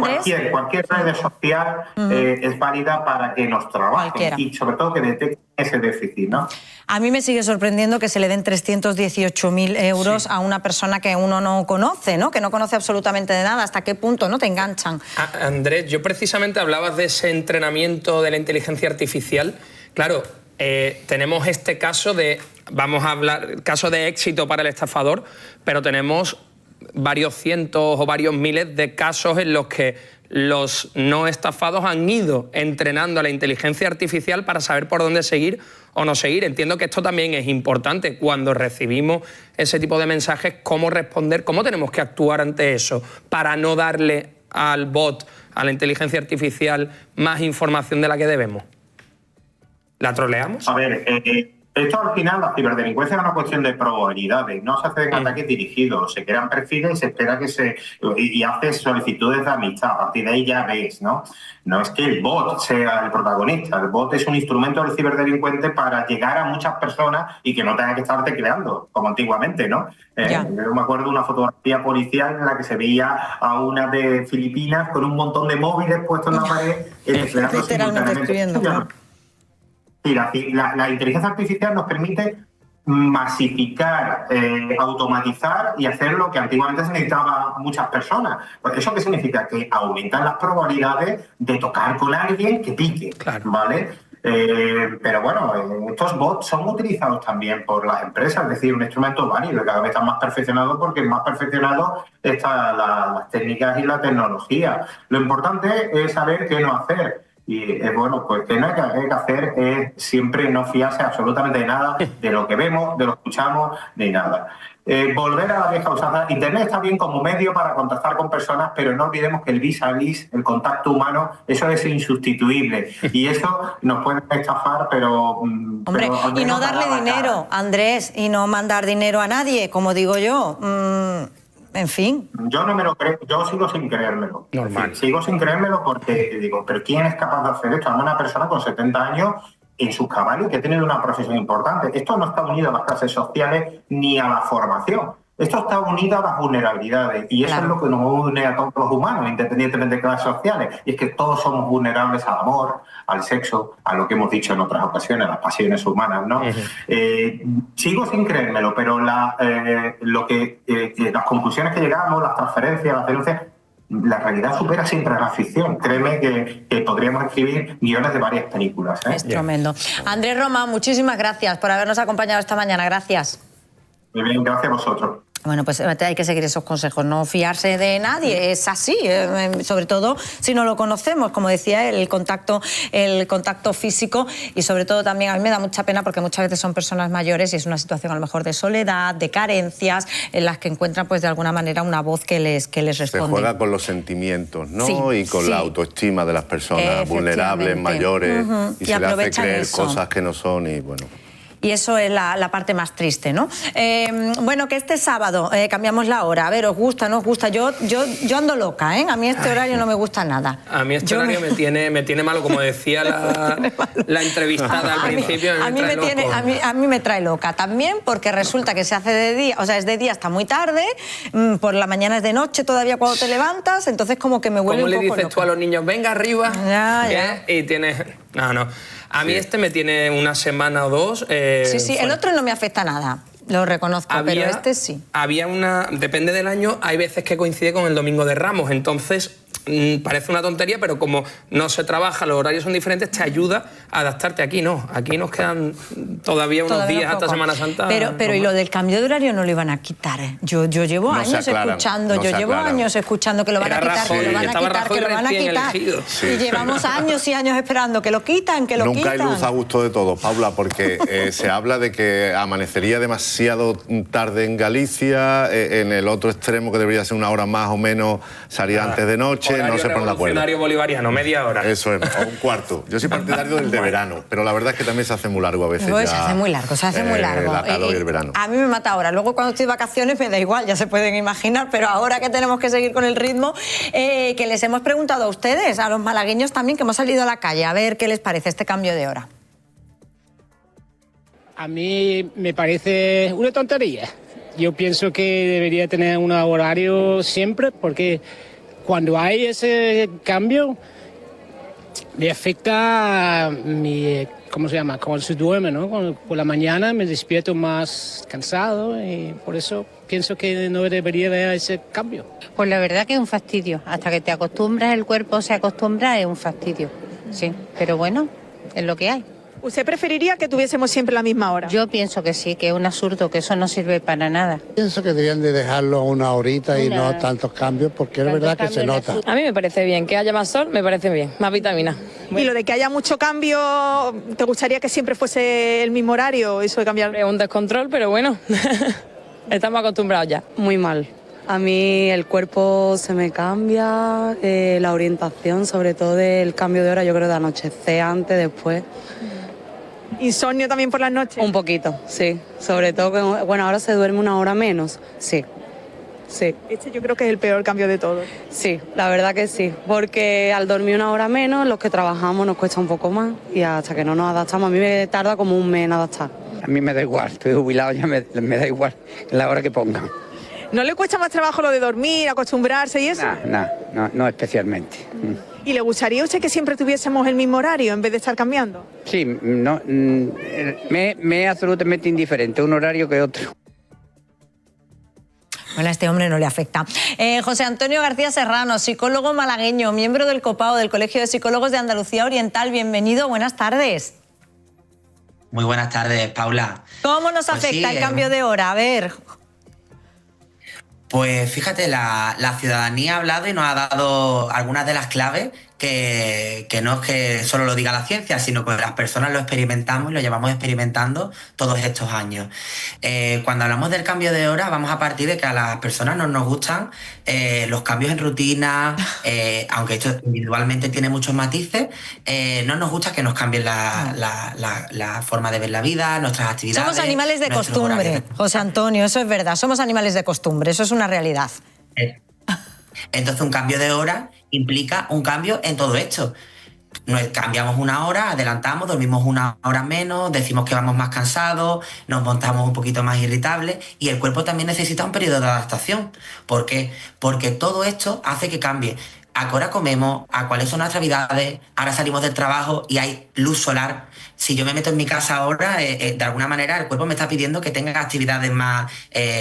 cualquier red social es válida para que nos trabajen y sobre todo que detecten ese déficit, ¿no? A mí me sigue sorprendiendo que se le den 318.000 euros a una persona que uno no conoce, ¿no? Que no conoce absolutamente de nada. ¿Hasta qué punto no te enganchan? Andrés, yo precisamente hablabas de ese entrenamiento de la inteligencia artificial. Claro, tenemos este caso vamos a hablar, caso de éxito para el estafador, pero tenemos varios cientos o varios miles de casos en los que los no estafados han ido entrenando a la inteligencia artificial para saber por dónde seguir o no seguir. Entiendo que esto también es importante cuando recibimos ese tipo de mensajes, cómo responder, cómo tenemos que actuar ante eso para no darle al bot, a la inteligencia artificial, más información de la que debemos. ¿La troleamos? A ver, esto al final, la ciberdelincuencia es una cuestión de probabilidades. No se hacen ataques dirigidos, se crean perfiles y se espera que y haces solicitudes de amistad. A partir de ahí ya ves, ¿no? No es que el bot sea el protagonista. El bot es un instrumento del ciberdelincuente para llegar a muchas personas y que no tenga que estar tecleando, como antiguamente, ¿no? Yo me acuerdo de una fotografía policial en la que se veía a una de Filipinas con un montón de móviles puestos en la pared tecleando simultáneamente. Sí, la inteligencia artificial nos permite masificar, automatizar y hacer lo que antiguamente se necesitaba muchas personas. Pues ¿eso qué significa? Que aumentan las probabilidades de tocar con alguien que pique, ¿vale? Pero bueno, estos bots son utilizados también por las empresas, es decir, un instrumento válido, cada vez está más perfeccionado porque más perfeccionado están las técnicas y la tecnología. Lo importante es saber qué no hacer. Y bueno, pues que no hay que hacer es siempre no fiarse absolutamente de nada, de lo que vemos, de lo que escuchamos, de nada. Volver a la vieja usanza. Internet está bien como medio para contactar con personas, pero no olvidemos que el vis a vis, el contacto humano, eso es insustituible. Y eso nos puede estafar, pero... Hombre, y no darle dinero, Andrés, y no mandar dinero a nadie, como digo yo. En fin. Yo no me lo creo, yo sigo sin creérmelo. Normal. Sigo sin creérmelo porque digo, ¿pero quién es capaz de hacer esto? Una persona con 70 años en sus cabales que ha tenido una profesión importante. Esto no está unido a las clases sociales ni a la formación. Esto está unido a las vulnerabilidades y eso es lo que nos une a todos los humanos, independientemente de clases sociales. Y es que todos somos vulnerables al amor, al sexo, a lo que hemos dicho en otras ocasiones, las pasiones humanas, ¿no? Sigo sin creérmelo, pero las conclusiones que llegamos, las transferencias, las denuncias, la realidad supera siempre la ficción. Créeme que podríamos escribir guiones de varias películas. Es tremendo. Andrés Roma, muchísimas gracias por habernos acompañado esta mañana. Gracias. Muy bien, gracias a vosotros. Bueno, pues hay que seguir esos consejos, no fiarse de nadie, es así, sobre todo si no lo conocemos, como decía él, el contacto físico, y sobre todo también a mí me da mucha pena porque muchas veces son personas mayores y es una situación a lo mejor de soledad, de carencias, en las que encuentran pues de alguna manera una voz que les responde. Se juega con los sentimientos, ¿no? Sí, y con la autoestima de las personas vulnerables, mayores, y se le hace creer cosas que no son y bueno... Y eso es la parte más triste, ¿no? Bueno, que este sábado cambiamos la hora. A ver, ¿os gusta, no os gusta? Yo ando loca, ¿eh? A mí este horario no me gusta nada. A mí este horario me tiene malo, como decía la entrevistada al principio. A mí me trae loca. También porque resulta que se hace de día, o sea, es de día hasta muy tarde, por la mañana es de noche todavía cuando te levantas, entonces como que me vuelve un poco loca. ¿Cómo le dices tú a los niños, venga arriba? Ya. Y tienes... No. A mí me tiene una semana o dos. Sí, el otro no me afecta nada, lo reconozco, pero este sí. Depende del año, hay veces que coincide con el Domingo de Ramos, entonces parece una tontería, pero como no se trabaja, los horarios son diferentes, te ayuda a adaptarte. Aquí no, aquí nos quedan todavía unos días hasta Semana Santa. Pero y lo del cambio de horario no lo iban a quitar. Yo llevo años escuchando que lo van a quitar, que lo van a quitar, que lo van a quitar. Y llevamos años y años esperando que lo quitan, que lo quitan. Nunca hay luz a gusto de todos, Paula, porque se habla de que amanecería demasiado tarde en Galicia, en el otro extremo, que debería ser una hora más o menos, salía antes de noche. No se ponen de acuerdo. Horario bolivariano, media hora. Eso es, o un cuarto. Yo soy partidario del de verano, pero la verdad es que también se hace muy largo a veces. Pues se hace muy largo, La calor y el verano. A mí me mata ahora. Luego cuando estoy de vacaciones me da igual, ya se pueden imaginar, pero ahora que tenemos que seguir con el ritmo, que les hemos preguntado a ustedes, a los malagueños también, que hemos salido a la calle, a ver qué les parece este cambio de hora. A mí me parece una tontería. Yo pienso que debería tener un horario siempre, porque cuando hay ese cambio me afecta mi, ¿cómo se llama? Cuando se duerme, ¿no? Por la mañana me despierto más cansado y por eso pienso que no debería haber ese cambio. Pues la verdad que es un fastidio. Hasta que te acostumbras, el cuerpo se acostumbra, es un fastidio. Sí, pero bueno, es lo que hay. ¿Usted preferiría que tuviésemos siempre la misma hora? Yo pienso que sí, que es un absurdo, que eso no sirve para nada. Pienso que deberían de dejarlo una horita y no tantos cambios, porque es verdad que se nota. A mí me parece bien, que haya más sol, me parece bien, más vitamina. ¿Y lo de que haya mucho cambio, te gustaría que siempre fuese el mismo horario, eso de cambiar? Es un descontrol, pero bueno, estamos acostumbrados ya. Muy mal. A mí el cuerpo se me cambia, la orientación, sobre todo del cambio de hora, yo creo de anochecer antes, después. ¿Insomnio también por las noches? Un poquito, sí. Sobre todo que, bueno, ahora se duerme una hora menos, sí. Sí. Este yo creo que es el peor cambio de todos. Sí, la verdad que sí, porque al dormir una hora menos, los que trabajamos nos cuesta un poco más y hasta que no nos adaptamos, a mí me tarda como un mes en adaptar. A mí me da igual, estoy jubilado, ya me da igual la hora que pongan. ¿No le cuesta más trabajo lo de dormir, acostumbrarse y eso? No especialmente. ¿Y le gustaría a usted que siempre tuviésemos el mismo horario en vez de estar cambiando? Sí, no, me es absolutamente indiferente un horario que otro. Bueno, a este hombre no le afecta. José Antonio García Serrano, psicólogo malagueño, miembro del COPAO, del Colegio de Psicólogos de Andalucía Oriental. Bienvenido, buenas tardes. Muy buenas tardes, Paula. ¿Cómo nos afecta el cambio de hora? A ver. Pues fíjate, la ciudadanía ha hablado y nos ha dado algunas de las claves que no es que solo lo diga la ciencia, sino que las personas lo experimentamos y lo llevamos experimentando todos estos años. Cuando hablamos del cambio de hora, vamos a partir de que a las personas no nos gustan los cambios en rutina, aunque esto individualmente tiene muchos matices, no nos gusta que nos cambien la forma de ver la vida, nuestras actividades. Somos animales de costumbre, José Antonio, eso es verdad, somos animales de costumbre, eso es una realidad. Entonces un cambio de hora implica un cambio en todo esto. Cambiamos una hora, adelantamos, dormimos una hora menos, decimos que vamos más cansados, nos montamos un poquito más irritables y el cuerpo también necesita un periodo de adaptación. ¿Por qué? Porque todo esto hace que cambie. ¿A qué hora comemos? ¿A cuáles son nuestras actividades? Ahora salimos del trabajo y hay luz solar. Si yo me meto en mi casa ahora, de alguna manera el cuerpo me está pidiendo que tenga actividades más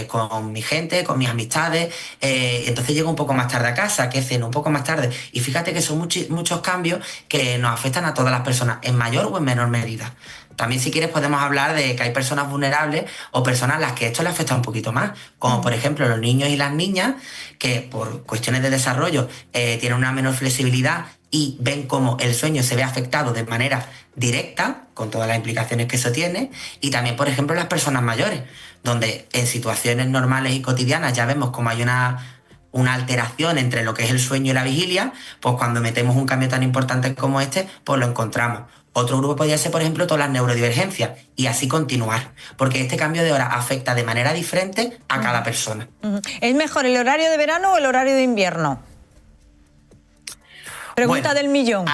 con mi gente, con mis amistades. Entonces llego un poco más tarde a casa, que ceno un poco más tarde. Y fíjate que son muchos cambios que nos afectan a todas las personas, en mayor o en menor medida. También, si quieres, podemos hablar de que hay personas vulnerables o personas a las que esto le afecta un poquito más, como por ejemplo los niños y las niñas, que por cuestiones de desarrollo tienen una menor flexibilidad y ven cómo el sueño se ve afectado de manera directa, con todas las implicaciones que eso tiene, y también, por ejemplo, las personas mayores, donde en situaciones normales y cotidianas ya vemos cómo hay una alteración entre lo que es el sueño y la vigilia, pues cuando metemos un cambio tan importante como este, pues lo encontramos. Otro grupo podría ser, por ejemplo, todas las neurodivergencias y así continuar, porque este cambio de hora afecta de manera diferente a cada persona. ¿Es mejor el horario de verano o el horario de invierno? Pregunta del millón.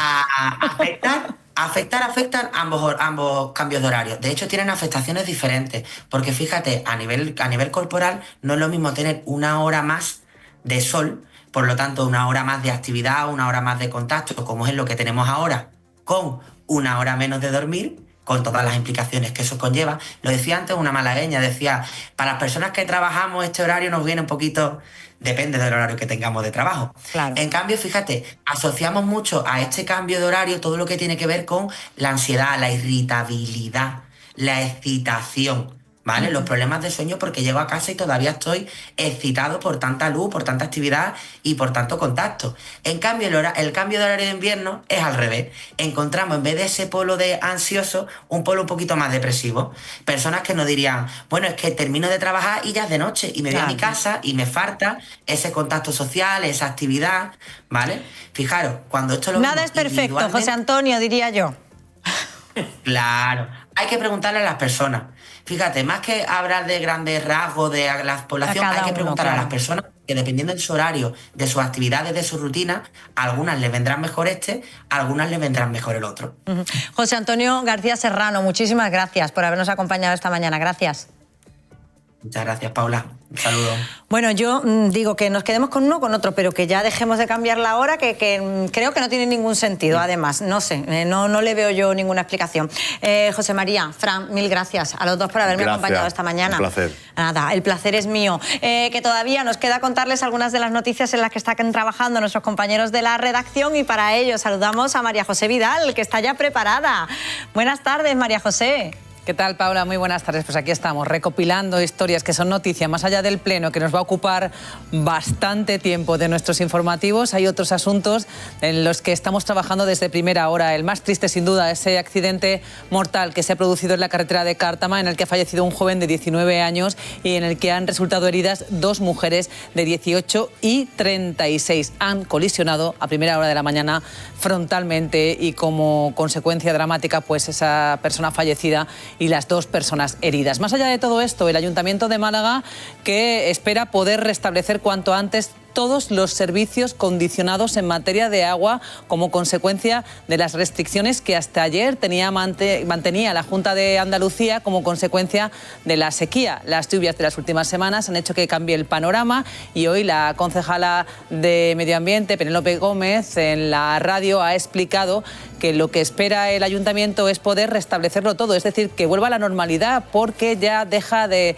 Afectan ambos cambios de horario. De hecho, tienen afectaciones diferentes, porque fíjate, a nivel corporal no es lo mismo tener una hora más de sol, por lo tanto una hora más de actividad, una hora más de contacto, como es lo que tenemos ahora, con una hora menos de dormir, con todas las implicaciones que eso conlleva. Lo decía antes una malagueña, decía, para las personas que trabajamos este horario nos viene un poquito, depende del horario que tengamos de trabajo. Claro. En cambio, fíjate, asociamos mucho a este cambio de horario todo lo que tiene que ver con la ansiedad, la irritabilidad, la excitación, ¿vale? Los problemas de sueño, porque llego a casa y todavía estoy excitado por tanta luz, por tanta actividad y por tanto contacto. En cambio, el cambio de horario de invierno es al revés. Encontramos, en vez de ese polo de ansioso, un polo un poquito más depresivo. Personas que nos dirían, bueno, es que termino de trabajar y ya es de noche y me voy a mi casa y me falta ese contacto social, esa actividad, ¿vale? Fijaros, cuando esto lo Nada es perfecto, José Antonio, diría yo. Claro, hay que preguntarle a las personas. Fíjate, más que hablar de grandes rasgos de la población, hay que preguntar a las personas, que dependiendo de su horario, de sus actividades, de su rutina, a algunas les vendrán mejor a algunas les vendrán mejor el otro. José Antonio García Serrano, muchísimas gracias por habernos acompañado esta mañana. Gracias. Muchas gracias, Paula. Un saludo. Bueno, yo digo que nos quedemos con uno o con otro, pero que ya dejemos de cambiar la hora, que creo que no tiene ningún sentido, además. No sé, no le veo yo ninguna explicación. José María, Fran, mil gracias a los dos por haberme acompañado esta mañana. Un placer. Nada, el placer es mío. Que todavía nos queda contarles algunas de las noticias en las que están trabajando nuestros compañeros de la redacción, y para ello saludamos a María José Vidal, que está ya preparada. Buenas tardes, María José. ¿Qué tal, Paula? Muy buenas tardes. Pues aquí estamos, recopilando historias que son noticia, más allá del pleno, que nos va a ocupar bastante tiempo de nuestros informativos. Hay otros asuntos en los que estamos trabajando desde primera hora. El más triste, sin duda, ese accidente mortal que se ha producido en la carretera de Cártama, en el que ha fallecido un joven de 19 años y en el que han resultado heridas dos mujeres de 18 y 36. Han colisionado a primera hora de la mañana frontalmente, y como consecuencia dramática, pues esa persona fallecida y las dos personas heridas. Más allá de todo esto, el Ayuntamiento de Málaga, que espera poder restablecer cuanto antes todos los servicios condicionados en materia de agua como consecuencia de las restricciones que hasta ayer mantenía la Junta de Andalucía como consecuencia de la sequía. Las lluvias de las últimas semanas han hecho que cambie el panorama, y hoy la concejala de Medio Ambiente, Penélope Gómez, en la radio ha explicado que lo que espera el Ayuntamiento es poder restablecerlo todo, es decir, que vuelva a la normalidad, porque ya deja de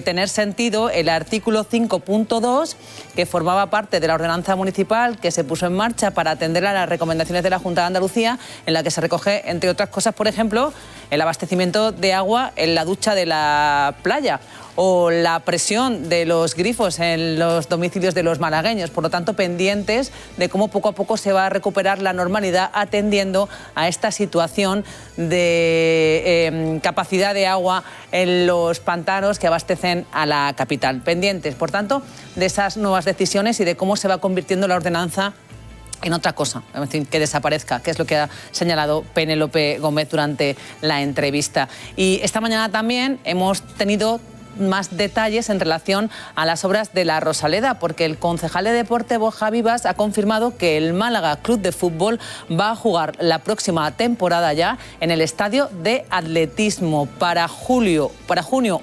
tener sentido el artículo 5.2, que formaba parte de la ordenanza municipal que se puso en marcha para atender a las recomendaciones de la Junta de Andalucía, en la que se recoge, entre otras cosas, por ejemplo, el abastecimiento de agua en la ducha de la playa, o la presión de los grifos en los domicilios de los malagueños. Por lo tanto, pendientes de cómo poco a poco se va a recuperar la normalidad atendiendo a esta situación de capacidad de agua en los pantanos que abastecen a la capital. Pendientes, por tanto, de esas nuevas decisiones y de cómo se va convirtiendo la ordenanza en otra cosa, es decir, que desaparezca, que es lo que ha señalado Penélope Gómez durante la entrevista. Y esta mañana también hemos tenido más detalles en relación a las obras de la Rosaleda, porque el concejal de Deporte, Borja Vivas, ha confirmado que el Málaga Club de Fútbol va a jugar la próxima temporada ya en el estadio de atletismo. Para junio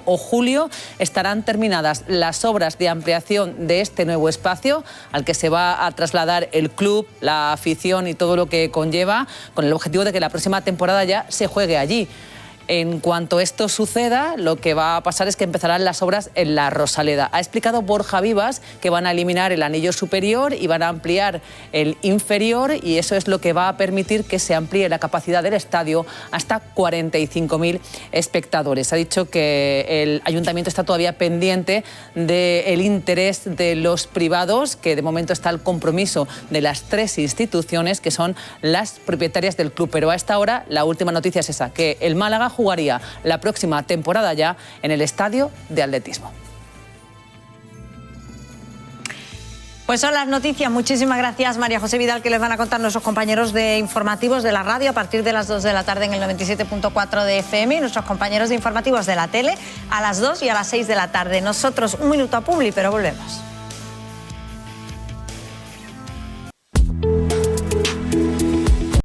o julio estarán terminadas las obras de ampliación de este nuevo espacio al que se va a trasladar el club, la afición y todo lo que conlleva, con el objetivo de que la próxima temporada ya se juegue allí. En cuanto esto suceda, lo que va a pasar es que empezarán las obras en la Rosaleda. Ha explicado Borja Vivas que van a eliminar el anillo superior y van a ampliar el inferior, y eso es lo que va a permitir que se amplíe la capacidad del estadio hasta 45.000 espectadores. Ha dicho que el ayuntamiento está todavía pendiente del interés de los privados, que de momento está el compromiso de las 3 instituciones que son las propietarias del club. Pero a esta hora la última noticia es esa, que el Málaga jugaría la próxima temporada ya en el estadio de atletismo. Pues son las noticias. Muchísimas gracias, María José Vidal, que les van a contar nuestros compañeros de informativos de la radio a partir de las 2 de la tarde en el 97.4 de FM y nuestros compañeros de informativos de la tele a las 2 y a las 6 de la tarde. Nosotros un minuto a Publi, pero volvemos.